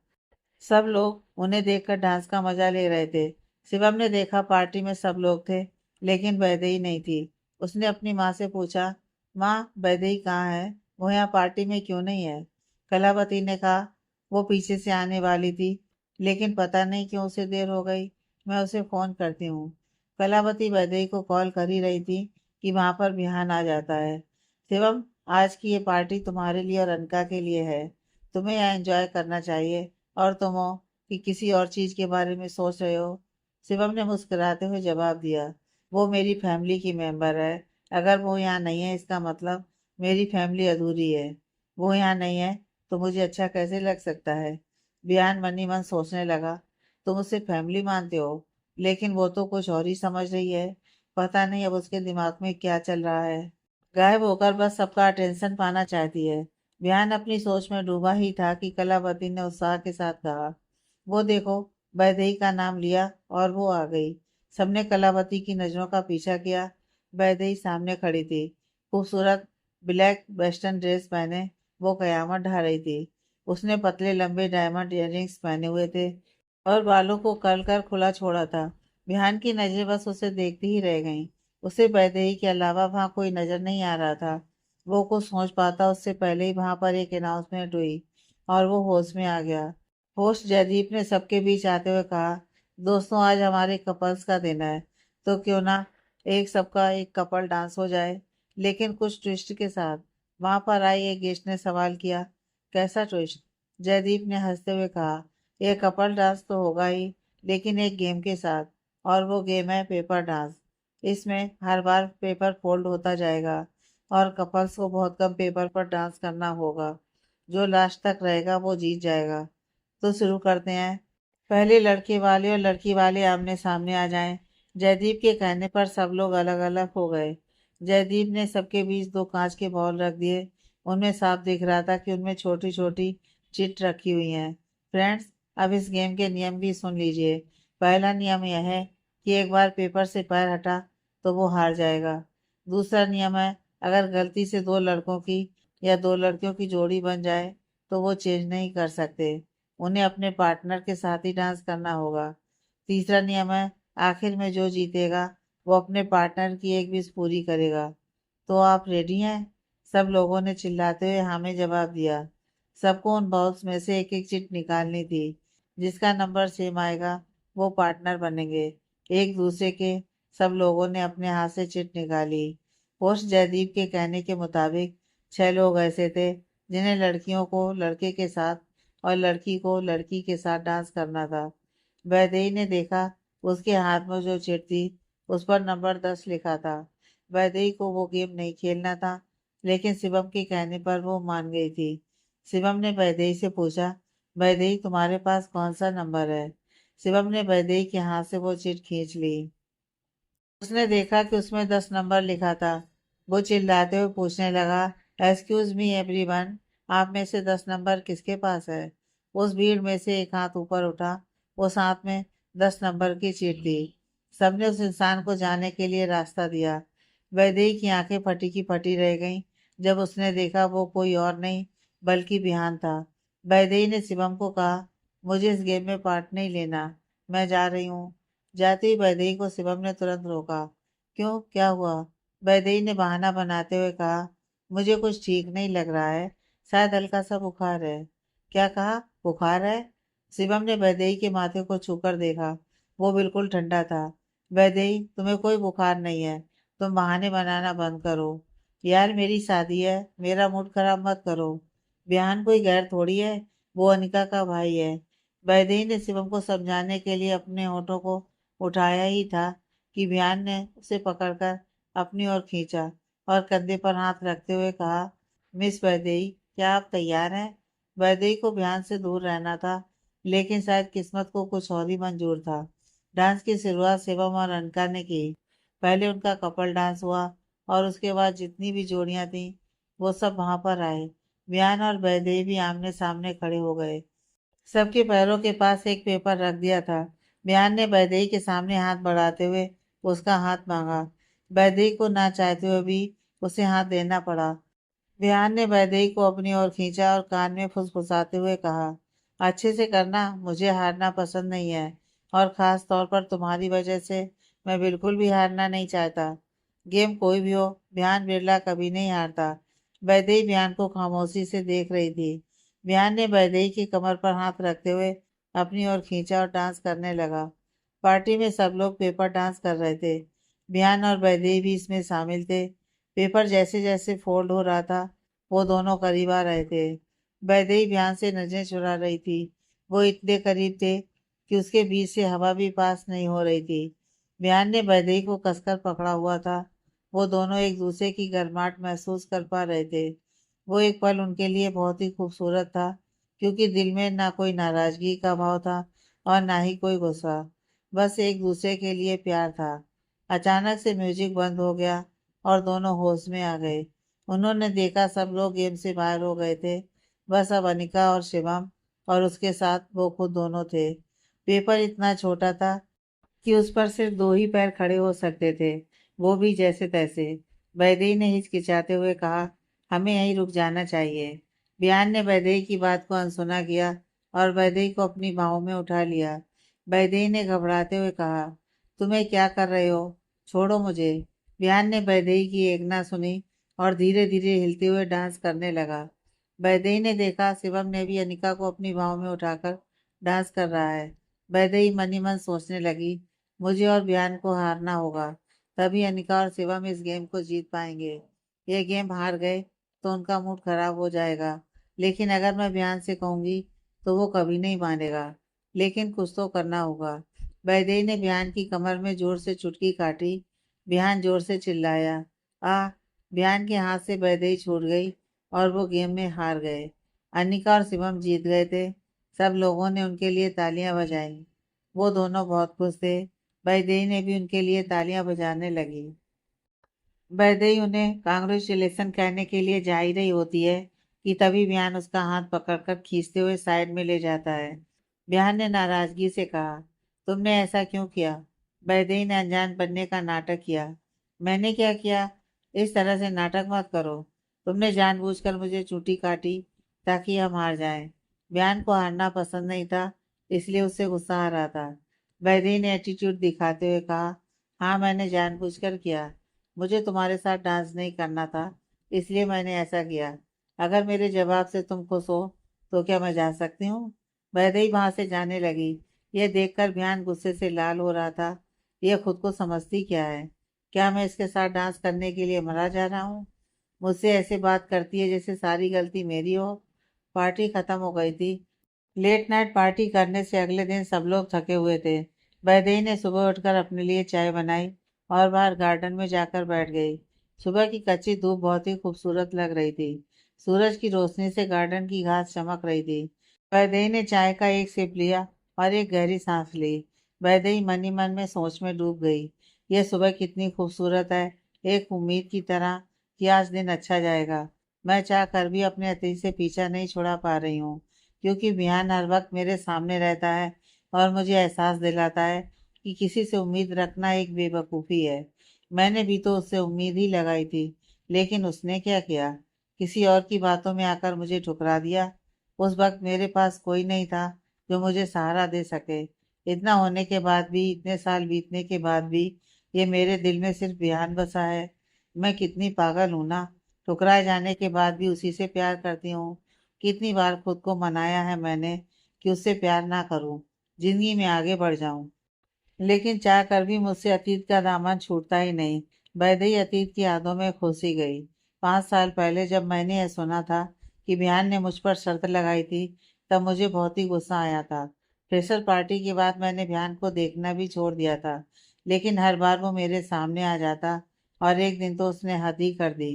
सब लोग उन्हें देखकर डांस का मजा ले रहे थे। शिवम ने देखा पार्टी में सब लोग थे, लेकिन वैदेही नहीं थी। उसने अपनी माँ से पूछा, माँ, वैदेही कहाँ है? वो यहाँ पार्टी में क्यों नहीं है? कलावती ने कहा, वो पीछे से आने वाली थी, लेकिन पता नहीं क्यों उसे देर हो गई। मैं उसे फोन करती हूँ। कलावती वैदेही को कॉल कर ही रही थी कि वहां पर बिहान आ जाता है। शिवम, आज की ये पार्टी तुम्हारे लिए और अनका के लिए है। तुम्हें यहाँ एंजॉय करना चाहिए। और तुम हो कि किसी और चीज के बारे में सोच रहे हो? शिवम ने मुस्कुराते हुए जवाब दिया। वो मेरी फैमिली की मेंबर है। अगर वो यहाँ नहीं है, इसका मतलब मेरी फैमिली अधूरी है। वो यहाँ नहीं है तो मुझे अच्छा कैसे लग सकता है? बियान मन ही मन सोचने लगा। तुम उसे फैमिली मानते हो, लेकिन वो तो कुछ और ही समझ रही है। पता नहीं अब उसके दिमाग में क्या चल रहा है। गायब होकर बस सबका अटेंशन पाना चाहती है। ध्यान अपनी सोच में डूबा ही था कि कलावती ने उत्साह के साथ कहा, वो देखो, वैदेही का नाम लिया और वो आ गई। सबने कलावती की नजरों का पीछा किया। वैदेही सामने खड़ी थी। खूबसूरत ब्लैक वेस्टर्न ड्रेस पहने वो कयामत ढा रही थी। उसने पतले लंबे डायमंड इयररिंग्स पहने हुए थे और बालों को कर्ल कर खुला छोड़ा था। बिहान की नजरें बस उसे देखती ही रह गईं। उसे वैदेही के अलावा वहां कोई नजर नहीं आ रहा था। वो कुछ सोच पाता उससे पहले ही वहां पर एक अनाउंसमेंट हुई और वो होश में आ गया। होस्ट जयदीप ने सबके बीच आते हुए कहा, दोस्तों, आज हमारे कपल्स का दिन है, तो क्यों ना एक सबका एक कपल डांस हो जाए, लेकिन कुछ ट्विस्ट के साथ। वहां पर आई एक गेस्ट ने सवाल किया, कैसा ट्विस्ट? जयदीप ने हंसते हुए कहा, यह कपल डांस तो होगा ही, लेकिन एक गेम के साथ। और वो गेम है पेपर डांस। इसमें हर बार पेपर फोल्ड होता जाएगा और कपल्स को बहुत कम पेपर पर डांस करना होगा। जो लास्ट तक रहेगा वो जीत जाएगा। तो शुरू करते हैं। पहले लड़के वाले और लड़की वाले आमने सामने आ जाएं। जयदीप के कहने पर सब लोग अलग अलग हो गए। जयदीप ने सबके बीच 2 कांच के बॉल रख दिए। उनमें साफ दिख रहा था कि उनमें छोटी छोटी चिट रखी हुई हैं। फ्रेंड्स, अब इस गेम के नियम भी सुन लीजिए। पहला नियम यह है कि एक बार पेपर से पैर हटा तो वो हार जाएगा। दूसरा नियम है, अगर गलती से 2 लड़कों की या 2 लड़कियों की जोड़ी बन जाए तो वो चेंज नहीं कर सकते। उन्हें अपने पार्टनर के साथ ही डांस करना होगा। तीसरा नियम है, आखिर में जो जीतेगा वो अपने पार्टनर की एक विश पूरी करेगा। तो आप रेडी हैं? सब लोगों ने चिल्लाते हुए हाँ में जवाब दिया। सबको उन बॉल्स में से एक एक चिट निकालनी थी। जिसका नंबर सेम आएगा वो पार्टनर बनेंगे। एक दूसरे के सब लोगों ने अपने हाथ से चिट निकाली। होस्ट जयदीप के कहने के मुताबिक 6 लोग ऐसे थे जिन्हें लड़कियों को लड़के के साथ और लड़की को लड़की के साथ डांस करना था। वैदेही ने देखा, उसके हाथ में जो चिट थी उस पर नंबर 10 लिखा था। वैदेही को वो गेम नहीं खेलना था, लेकिन शिवम के कहने पर वो मान गई थी। शिवम ने वैदेही से पूछा, वैदेही तुम्हारे पास कौन सा नंबर है? शिवम ने वैदेही के हाथ से वो चिट खींच ली। उसने देखा कि उसमें 10 नंबर लिखा था। वो चिल्लाते हुए पूछने लगा, एक्सक्यूज मी एवरीवन, आप में से 10 नंबर किसके पास है? उस भीड़ में से एक हाथ ऊपर उठा। उस हाथ में 10 नंबर की चीट दी। सबने उस इंसान को जाने के लिए रास्ता दिया। वैदेही की आंखें फटी की फटी रह गईं जब उसने देखा वो कोई और नहीं बल्कि बिहान था। वैदेही ने शिवम को कहा, मुझे इस गेम में पार्ट नहीं लेना, मैं जा रही हूँ। जाते ही वैदेही को शिवम ने तुरंत रोका। क्यों, क्या हुआ? वैदेही ने बहाना बनाते हुए कहा, मुझे कुछ ठीक नहीं लग रहा है, शायद हल्का सा बुखार है। क्या कहा? बुखार है? शिवम ने वैदेही के माथे को छूकर देखा। वो बिल्कुल ठंडा था। वैदेही, तुम्हें कोई बुखार नहीं है, तुम बहाने बनाना बंद करो। यार मेरी शादी है, मेरा मूड खराब मत करो। बिहान कोई गैर थोड़ी है, वो अनिका का भाई है। वैदेही ने शिवम को समझाने के लिए अपने होठों को उठाया ही था कि बिहान ने उसे पकड़कर अपनी ओर खींचा और कंधे पर हाथ रखते हुए कहा, मिस वैदेही, क्या आप तैयार हैं? वैदेही को बिहान से दूर रहना था, लेकिन शायद किस्मत को कुछ और ही मंजूर था। डांस की शुरुआत शिवम और अनका ने की। पहले उनका कपल डांस हुआ और उसके बाद जितनी भी जोड़ियां थीं वो सब वहां पर आए। बिहान और वैदेही भी आमने सामने खड़े हो गए। सबके पैरों के पास एक पेपर रख दिया था। बिहान ने वैदेही के सामने हाथ बढ़ाते हुए उसका हाथ मांगा। वैदेही को ना चाहते हुए भी उसे हाथ देना पड़ा। बिहान ने वैदेही को अपनी ओर खींचा और कान में फुसफुसाते हुए कहा, अच्छे से करना, मुझे हारना पसंद नहीं है, और खास तौर पर तुम्हारी वजह से मैं बिल्कुल भी हारना नहीं चाहता। गेम कोई भी हो, बिहान बिरला कभी नहीं हारता। वैदेही बिहान को खामोशी से देख रही थी। बिहान ने वैदेही की कमर पर हाथ रखते हुए अपनी ओर खींचा और डांस करने लगा। पार्टी में सब लोग पेपर डांस कर रहे थे। बिहान और वैदेही भी इसमें शामिल थे। पेपर जैसे जैसे फोल्ड हो रहा था, वो दोनों करीब आ रहे थे। वैदेही बिहान से नजरें चुरा रही थी। वो इतने करीब थे कि उसके बीच से हवा भी पास नहीं हो रही थी। बिहान ने वैदेही को कसकर पकड़ा हुआ था। वो दोनों एक दूसरे की गर्माहट महसूस कर पा रहे थे। वो एक पल उनके लिए बहुत ही खूबसूरत था, क्योंकि दिल में ना कोई नाराजगी का भाव था और ना ही कोई गुस्सा। बस एक दूसरे के लिए प्यार था। अचानक से म्यूजिक बंद हो गया और दोनों होश में आ गए। उन्होंने देखा सब लोग गेम से बाहर हो गए थे। बस अब अनिका और शिवम और उसके साथ वो खुद दोनों थे। पेपर इतना छोटा था कि उस पर सिर्फ दो ही पैर खड़े हो सकते थे, वो भी जैसे तैसे। वैदेही ने हिचकिचाते हुए कहा, हमें यहीं रुक जाना चाहिए। बिहान ने वैदेही की बात को अनसुना किया और वैदेही को अपनी बाहों में उठा लिया। वैदेही ने घबराते हुए कहा, तुम्हें क्या कर रहे हो, छोड़ो मुझे। बिहान ने वैदेही की एक ना सुनी और धीरे धीरे हिलते हुए डांस करने लगा। वैदेही ने देखा शिवम ने भी अनिका को अपनी बाहों में उठाकर डांस कर रहा है। वैदेही मन ही मन सोचने लगी, मुझे और बिहान को हारना होगा, तभी अनिका और शिवम इस गेम को जीत पाएंगे। ये गेम हार गए तो उनका मूड खराब हो जाएगा, लेकिन अगर मैं बिहान से कहूंगी तो वो कभी नहीं मानेगा। लेकिन कुछ तो करना होगा। वैदेही ने बिहान की कमर में जोर से चुटकी काटी। बिहान जोर से चिल्लाया, आ। बिहान के हाथ से वैदेही छूट गई और वो गेम में हार गए। अनिका और शिवम जीत गए थे। सब लोगों ने उनके लिए तालियां बजाई। वो दोनों बहुत खुश थे। वैदेही ने भी उनके लिए तालियां बजाने लगी। वैदेही उन्हें कांग्रेचुलेसन कहने के लिए जा ही रही होती है कि तभी बिहान उसका हाथ पकड़कर खींचते हुए साइड में ले जाता है। बिहान ने नाराजगी से कहा, तुमने ऐसा क्यों किया? वैदेही ने अनजान बनने का नाटक किया। मैंने क्या किया? इस तरह से नाटक मत करो। तुमने जानबूझकर मुझे चूटी काटी ताकि हम हार जाएं। बिहान को हारना पसंद नहीं था, इसलिए उससे गुस्सा आ रहा था। वैदेही ने एटीट्यूड दिखाते हुए कहा, हाँ मैंने जानबूझकर किया। मुझे तुम्हारे साथ डांस नहीं करना था, इसलिए मैंने ऐसा किया। अगर मेरे जवाब से तुम खुश हो तो क्या मैं जा सकती हूँ? वैदेही वहां से जाने लगी। यह देखकर बिहान गुस्से से लाल हो रहा था। यह खुद को समझती क्या है? क्या मैं इसके साथ डांस करने के लिए मरा जा रहा हूँ? मुझसे ऐसे बात करती है जैसे सारी गलती मेरी हो। पार्टी खत्म हो गई थी। लेट नाइट पार्टी करने से अगले दिन सब लोग थके हुए थे। वैदेही ने सुबह उठकर अपने लिए चाय बनाई और बाहर गार्डन में जाकर बैठ गई। सुबह की कच्ची धूप बहुत ही खूबसूरत लग रही थी। सूरज की रोशनी से गार्डन की घास चमक रही थी। वैदेही ने चाय का एक सिप लिया और एक गहरी सांस ली। वैदेही मन ही मन में सोच में डूब गई। यह सुबह कितनी खूबसूरत है, एक उम्मीद की तरह कि आज दिन अच्छा जाएगा। मैं चाह कर भी अपने अतीत से पीछा नहीं छुड़ा पा रही हूँ, क्योंकि बिहान हर वक्त मेरे सामने रहता है और मुझे एहसास दिलाता है कि किसी से उम्मीद रखना एक बेवकूफ़ी है। मैंने भी तो उससे उम्मीद ही लगाई थी, लेकिन उसने क्या किया? किसी और की बातों में आकर मुझे ठुकरा दिया। उस वक्त मेरे पास कोई नहीं था जो मुझे सहारा दे सके। इतना होने के बाद भी, इतने साल बीतने के बाद भी, ये मेरे दिल में सिर्फ बिहान बसा है। मैं कितनी पागल हूं ना। ठुकराए जाने के बाद भी उसी से प्यार करती हूँ। कितनी बार खुद को मनाया है मैंने कि उससे प्यार ना करूं, जिंदगी में आगे बढ़ जाऊं। लेकिन चाह कर भी मुझसे अतीत का दामन छूटता ही नहीं। वैदेही अतीत की यादों में खोसी गई। 5 साल पहले जब मैंने यह सुना था कि बिहान ने मुझ पर शर्त लगाई थी, तब मुझे बहुत ही गुस्सा आया था। फ्रेशर पार्टी के बाद मैंने बिहान को देखना भी छोड़ दिया था, लेकिन हर बार वो मेरे सामने आ जाता और एक दिन तो उसने हद ही कर दी।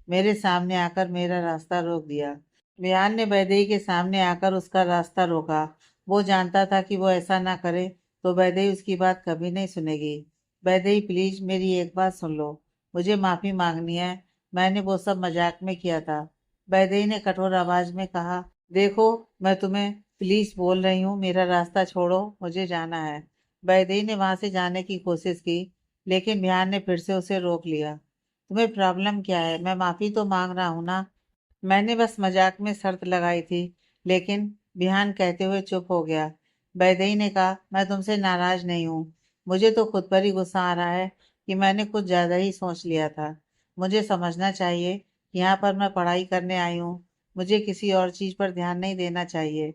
मेरे सामने आकर मेरा रास्ता रोक दिया। बिहान ने वैदेही के सामने आकर उसका रास्ता रोका। वो जानता था कि वो ऐसा ना करे तो वैदेही उसकी बात कभी नहीं सुनेगी। वैदेही, प्लीज मेरी एक बात सुन लो। मुझे माफी मांगनी है। मैंने वो सब मजाक में किया था। वैदेही ने कठोर आवाज में कहा। देखो, मैं तुम्हें प्लीज बोल रही हूँ, मेरा रास्ता छोड़ो, मुझे जाना है। वैदेही ने वहां से जाने की कोशिश की, लेकिन बिहान ने फिर से उसे रोक लिया। तुम्हें प्रॉब्लम क्या है? मैं माफी तो मांग रहा हूँ ना। मैंने बस मजाक में शर्त लगाई थी। लेकिन बिहान कहते हुए चुप हो गया। वैदेही ने कहा, मैं तुमसे नाराज नहीं हूँ। मुझे तो खुद पर ही गुस्सा आ रहा है कि मैंने कुछ ज्यादा ही सोच लिया था। मुझे समझना चाहिए कि यहाँ पर मैं पढ़ाई करने आई हूँ। मुझे किसी और चीज पर ध्यान नहीं देना चाहिए।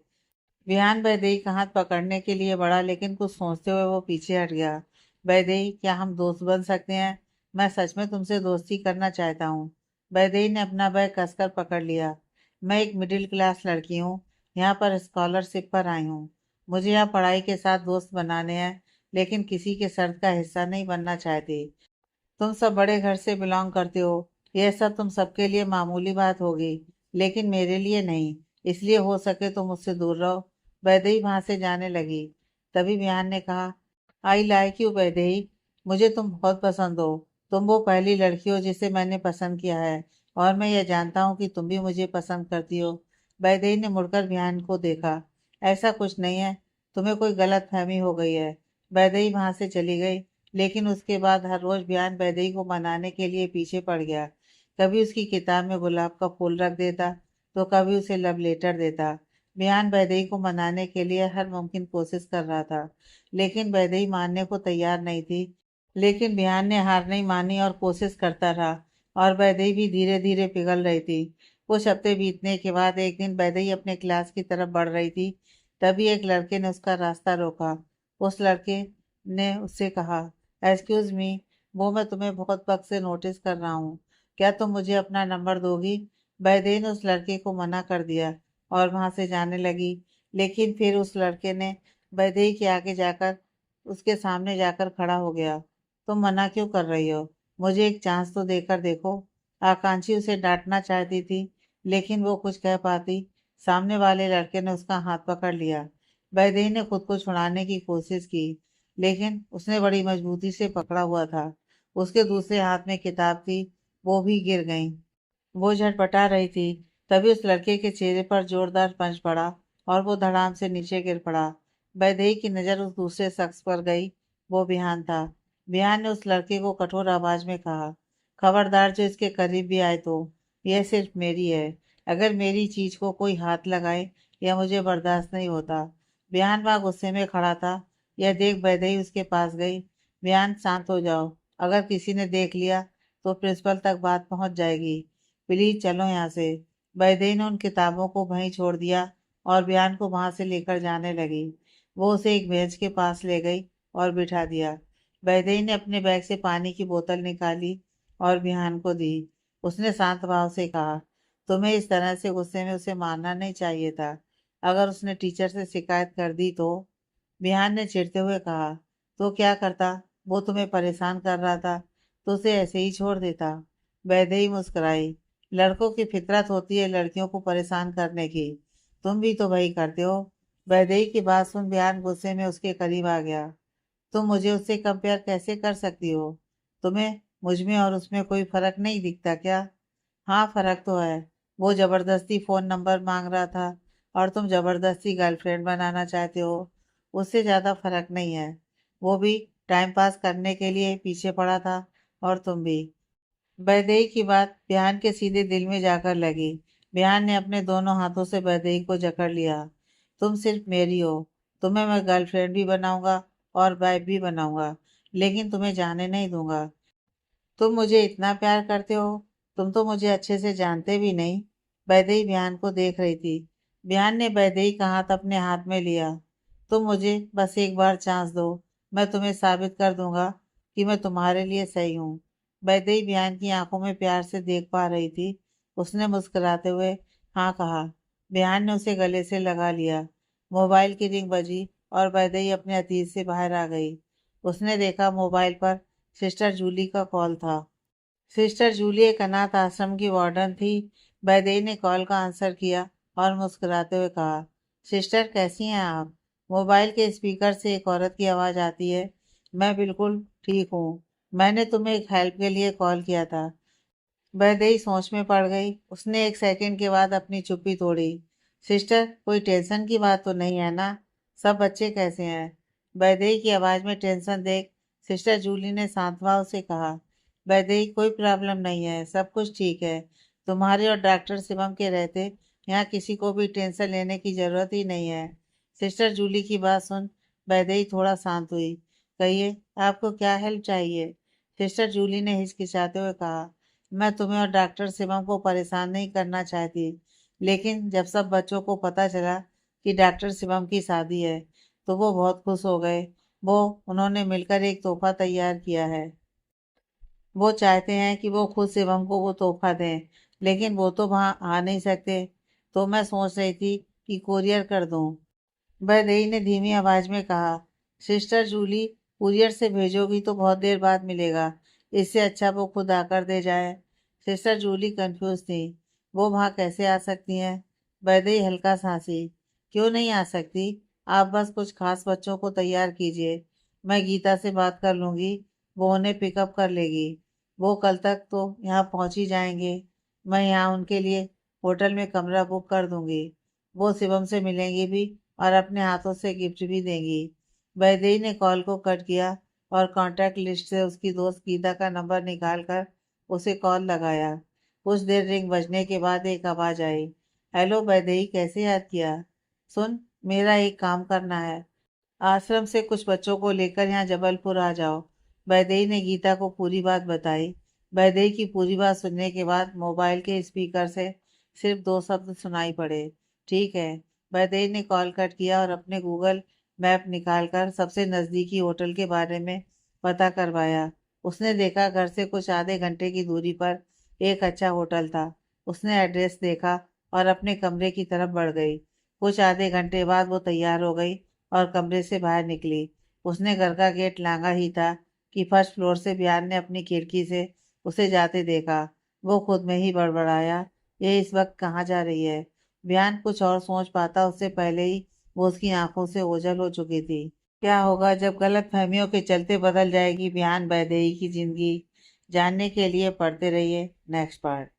विहान वैदेही का हाथ पकड़ने के लिए बढ़ा, लेकिन कुछ सोचते हुए वो पीछे हट गया। वैदेही, क्या हम दोस्त बन सकते हैं? मैं सच में तुमसे दोस्ती करना चाहता हूँ। वैदेही ने अपना बैग कसकर पकड़ लिया। मैं एक मिडिल क्लास लड़की हूँ, यहाँ पर स्कॉलरशिप पर आई हूँ। मुझे यहाँ पढ़ाई के साथ दोस्त बनाने हैं, लेकिन किसी के शर्त का हिस्सा नहीं बनना चाहती। तुम सब बड़े घर से बिलोंग करते हो, यह सब तुम सबके लिए मामूली बात होगी, लेकिन मेरे लिए नहीं। इसलिए हो सके तो मुझसे दूर रहो। वैदेही वहां से जाने लगी। तभी विहान ने कहा, आई लाइक यू वैदेही। मुझे तुम बहुत पसंद हो। तुम वो पहली लड़की हो जिसे मैंने पसंद किया है, और मैं यह जानता हूँ कि तुम भी मुझे पसंद करती हो। वैदेही ने मुड़कर विहान को देखा। ऐसा कुछ नहीं है, तुम्हें कोई गलत फहमी हो गई है। वैदेही वहां से चली गई। लेकिन उसके बाद हर रोज बयान वैदेही को मनाने के लिए पीछे पड़ गया। कभी उसकी किताब में गुलाब का फूल रख देता, तो कभी उसे लव लेटर देता। बयान वैदेही को मनाने के लिए हर मुमकिन कोशिश कर रहा था, लेकिन वैदेही मानने को तैयार नहीं थी। लेकिन बिहान ने हार नहीं मानी और कोशिश करता रहा, और वैदेही भी धीरे धीरे पिघल रही थी। कुछ हफ्ते बीतने के बाद एक दिन वैदेही अपने क्लास की तरफ बढ़ रही थी। तभी एक लड़के ने उसका रास्ता रोका। उस लड़के ने उससे कहा, एक्सक्यूज मी, वो मैं तुम्हें बहुत वक्त से नोटिस कर रहा हूँ। क्या तुम मुझे अपना नंबर दोगी? वैदेही ने उस लड़के को मना कर दिया और वहां से जाने लगी। लेकिन फिर उस लड़के ने वैदेही के आगे जाकर उसके सामने जाकर खड़ा हो गया। तुम मना क्यों कर रही हो? मुझे एक चांस तो देकर देखो। आकांक्षी उसे डांटना चाहती थी, लेकिन वो कुछ कह पाती। सामने वाले लड़के ने उसका हाथ पकड़ लिया। वैदेही ने खुद को छुड़ाने की कोशिश की, लेकिन उसने बड़ी मजबूती से पकड़ा हुआ था। उसके दूसरे हाथ में किताब थी, वो भी गिर गई। वो झटपटा रही थी। तभी उस लड़के के चेहरे पर जोरदार पंच पड़ा और वो धड़ाम से नीचे गिर पड़ा। वैदेही की नजर उस दूसरे शख्स पर गई। वो बिहान था। बिहान ने उस लड़के को कठोर आवाज में कहा, खबरदार जो इसके करीब भी आए तो यह सिर्फ मेरी है। अगर मेरी चीज को कोई हाथ लगाए, यह मुझे बर्दाश्त नहीं होता। बिहान वहां गुस्से में खड़ा था। यह देख वैदेही उसके पास गई। बिहान, शांत हो जाओ। अगर किसी ने देख लिया तो प्रिंसिपल तक बात पहुंच जाएगी। प्लीज चलो यहाँ से। वैदेही ने उन किताबों को वहीं छोड़ दिया और बयान को वहां से लेकर जाने लगी। वो उसे एक बेंच के पास ले गई और बिठा दिया। वैदेही ने अपने बैग से पानी की बोतल निकाली और बिहान को दी। उसने शांत भाव से कहा, तुम्हें इस तरह से गुस्से में उसे मारना नहीं चाहिए था। अगर उसने टीचर से शिकायत कर दी तो? बिहान ने चिढ़ते हुए कहा, तो क्या करता? वो तुम्हें परेशान कर रहा था तो उसे ऐसे ही छोड़ देता। वैदेही मुस्कुराई। लड़कों की फितरत होती है लड़कियों को परेशान करने की। तुम भी तो वही करते हो। वैदेही की बात सुन बिहान गुस्से में उसके करीब आ गया। तुम मुझे उससे कंपेयर कैसे कर सकती हो? तुम्हें मुझ में और उसमें कोई फर्क नहीं दिखता क्या? हाँ, फर्क तो है। वो जबरदस्ती फोन नंबर मांग रहा था और तुम जबरदस्ती गर्लफ्रेंड बनाना चाहते हो। उससे ज्यादा फर्क नहीं है। वो भी टाइम पास करने के लिए पीछे पड़ा था और तुम भी। वैदेही की बात बिहान के सीधे दिल में जाकर लगी। बिहान ने अपने दोनों हाथों से वैदेही को जकड़ लिया। तुम सिर्फ मेरी हो। तुम्हें मैं गर्लफ्रेंड भी बनाऊंगा और वाइफ भी बनाऊंगा, लेकिन तुम्हें जाने नहीं दूंगा। तुम मुझे इतना प्यार करते हो, तुम तो मुझे अच्छे से जानते भी नहीं। वैदेही बिहान को देख रही थी। बिहान ने वैदेही का हाथ अपने हाथ में लिया। तुम मुझे बस एक बार चांस दो, मैं तुम्हें साबित कर दूंगा कि मैं तुम्हारे लिए सही हूँ। वैदेही बिहान की आंखों में प्यार से देख पा रही थी। उसने मुस्कुराते हुए हाँ कहा। बिहान ने उसे गले से लगा लिया। मोबाइल की रिंग बजी और वैदेही अपने अतीत से बाहर आ गई। उसने देखा मोबाइल पर सिस्टर जूली का कॉल था। सिस्टर जूली एक अनाथ आश्रम की वार्डन थी। वैदेही ने कॉल का आंसर किया और मुस्कुराते हुए कहा, सिस्टर कैसी हैं आप? मोबाइल के स्पीकर से एक औरत की आवाज़ आती है। मैं बिल्कुल ठीक हूँ। मैंने तुम्हें एक हेल्प के लिए कॉल किया था। वैदेही सोच में पड़ गई। उसने एक सेकंड के बाद अपनी चुप्पी तोड़ी। सिस्टर, कोई टेंशन की बात तो नहीं है ना? सब बच्चे कैसे हैं? वैदेही की आवाज में टेंशन देख सिस्टर जूली ने शांत भाव से कहा, वैदेही कोई प्रॉब्लम नहीं है, सब कुछ ठीक है। तुम्हारे और डॉक्टर शिवम के रहते यहाँ किसी को भी टेंशन लेने की जरूरत ही नहीं है। सिस्टर जूली की बात सुन वैदेही थोड़ा शांत हुई। कहिए, आपको क्या हेल्प चाहिए? सिस्टर जूली ने हिचकिचाते हुए कहा, मैं तुम्हें और डॉक्टर शिवम को परेशान नहीं करना चाहती, लेकिन जब सब बच्चों को पता चला कि डॉक्टर शिवम की शादी है तो वो बहुत खुश हो गए। वो उन्होंने मिलकर एक तोहफा तैयार किया है। वो चाहते हैं कि वो खुद शिवम को वो तोहफा दें, लेकिन वो तो वहाँ आ नहीं सकते। तो मैं सोच रही थी कि कोरियर कर दूँ। बरदई ने धीमी आवाज में कहा, सिस्टर जूली, कुरियर से भेजोगी तो बहुत देर बाद मिलेगा। इससे अच्छा वो खुद आकर दे जाए। सिस्टर जूली कंफ्यूज थी। वो वहाँ कैसे आ सकती हैं? बरदई हल्का सांसी। क्यों नहीं आ सकती? आप बस कुछ खास बच्चों को तैयार कीजिए। मैं गीता से बात कर लूंगी। वो उन्हें पिकअप कर लेगी। वो कल तक तो यहाँ पहुँच ही जाएंगे। मैं यहाँ उनके लिए होटल में कमरा बुक कर दूंगी। वो शिवम से मिलेंगी भी और अपने हाथों से गिफ्ट भी देंगी। वैदेही ने कॉल को कट किया और कॉन्टैक्ट लिस्ट से उसकी दोस्त गीता का नंबर निकालकर उसे कॉल लगाया। कुछ देर रिंग बजने के बाद एक आवाज आई, हेलो वैदेही, कैसे याद किया? सुन, मेरा एक काम करना है। आश्रम से कुछ बच्चों को लेकर यहाँ जबलपुर आ जाओ। वैदेही ने गीता को पूरी बात बताई। वैदेही की पूरी बात सुनने के बाद मोबाइल के स्पीकर से सिर्फ दो शब्द सुनाई पड़े, ठीक है। वैदेही ने कॉल कट किया और अपने गूगल मैप निकालकर सबसे नज़दीकी होटल के बारे में पता करवाया। उसने देखा घर से कुछ आधे घंटे की दूरी पर एक अच्छा होटल था। उसने एड्रेस देखा और अपने कमरे की तरफ बढ़ गई। कुछ आधे घंटे बाद वो तैयार हो गई और कमरे से बाहर निकली। उसने घर का गेट लांगा ही था कि फर्स्ट फ्लोर से बिहान ने अपनी खिड़की से उसे जाते देखा। वो खुद में ही बड़बड़ाया, ये इस वक्त कहाँ जा रही है? बिहान कुछ और सोच पाता उससे पहले ही वो उसकी आंखों से ओझल हो चुकी थी। क्या होगा जब गलत फहमियों के चलते बदल जाएगी बिहान वैदेही की जिंदगी? जानने के लिए पढ़ते रहिए नेक्स्ट पार्ट।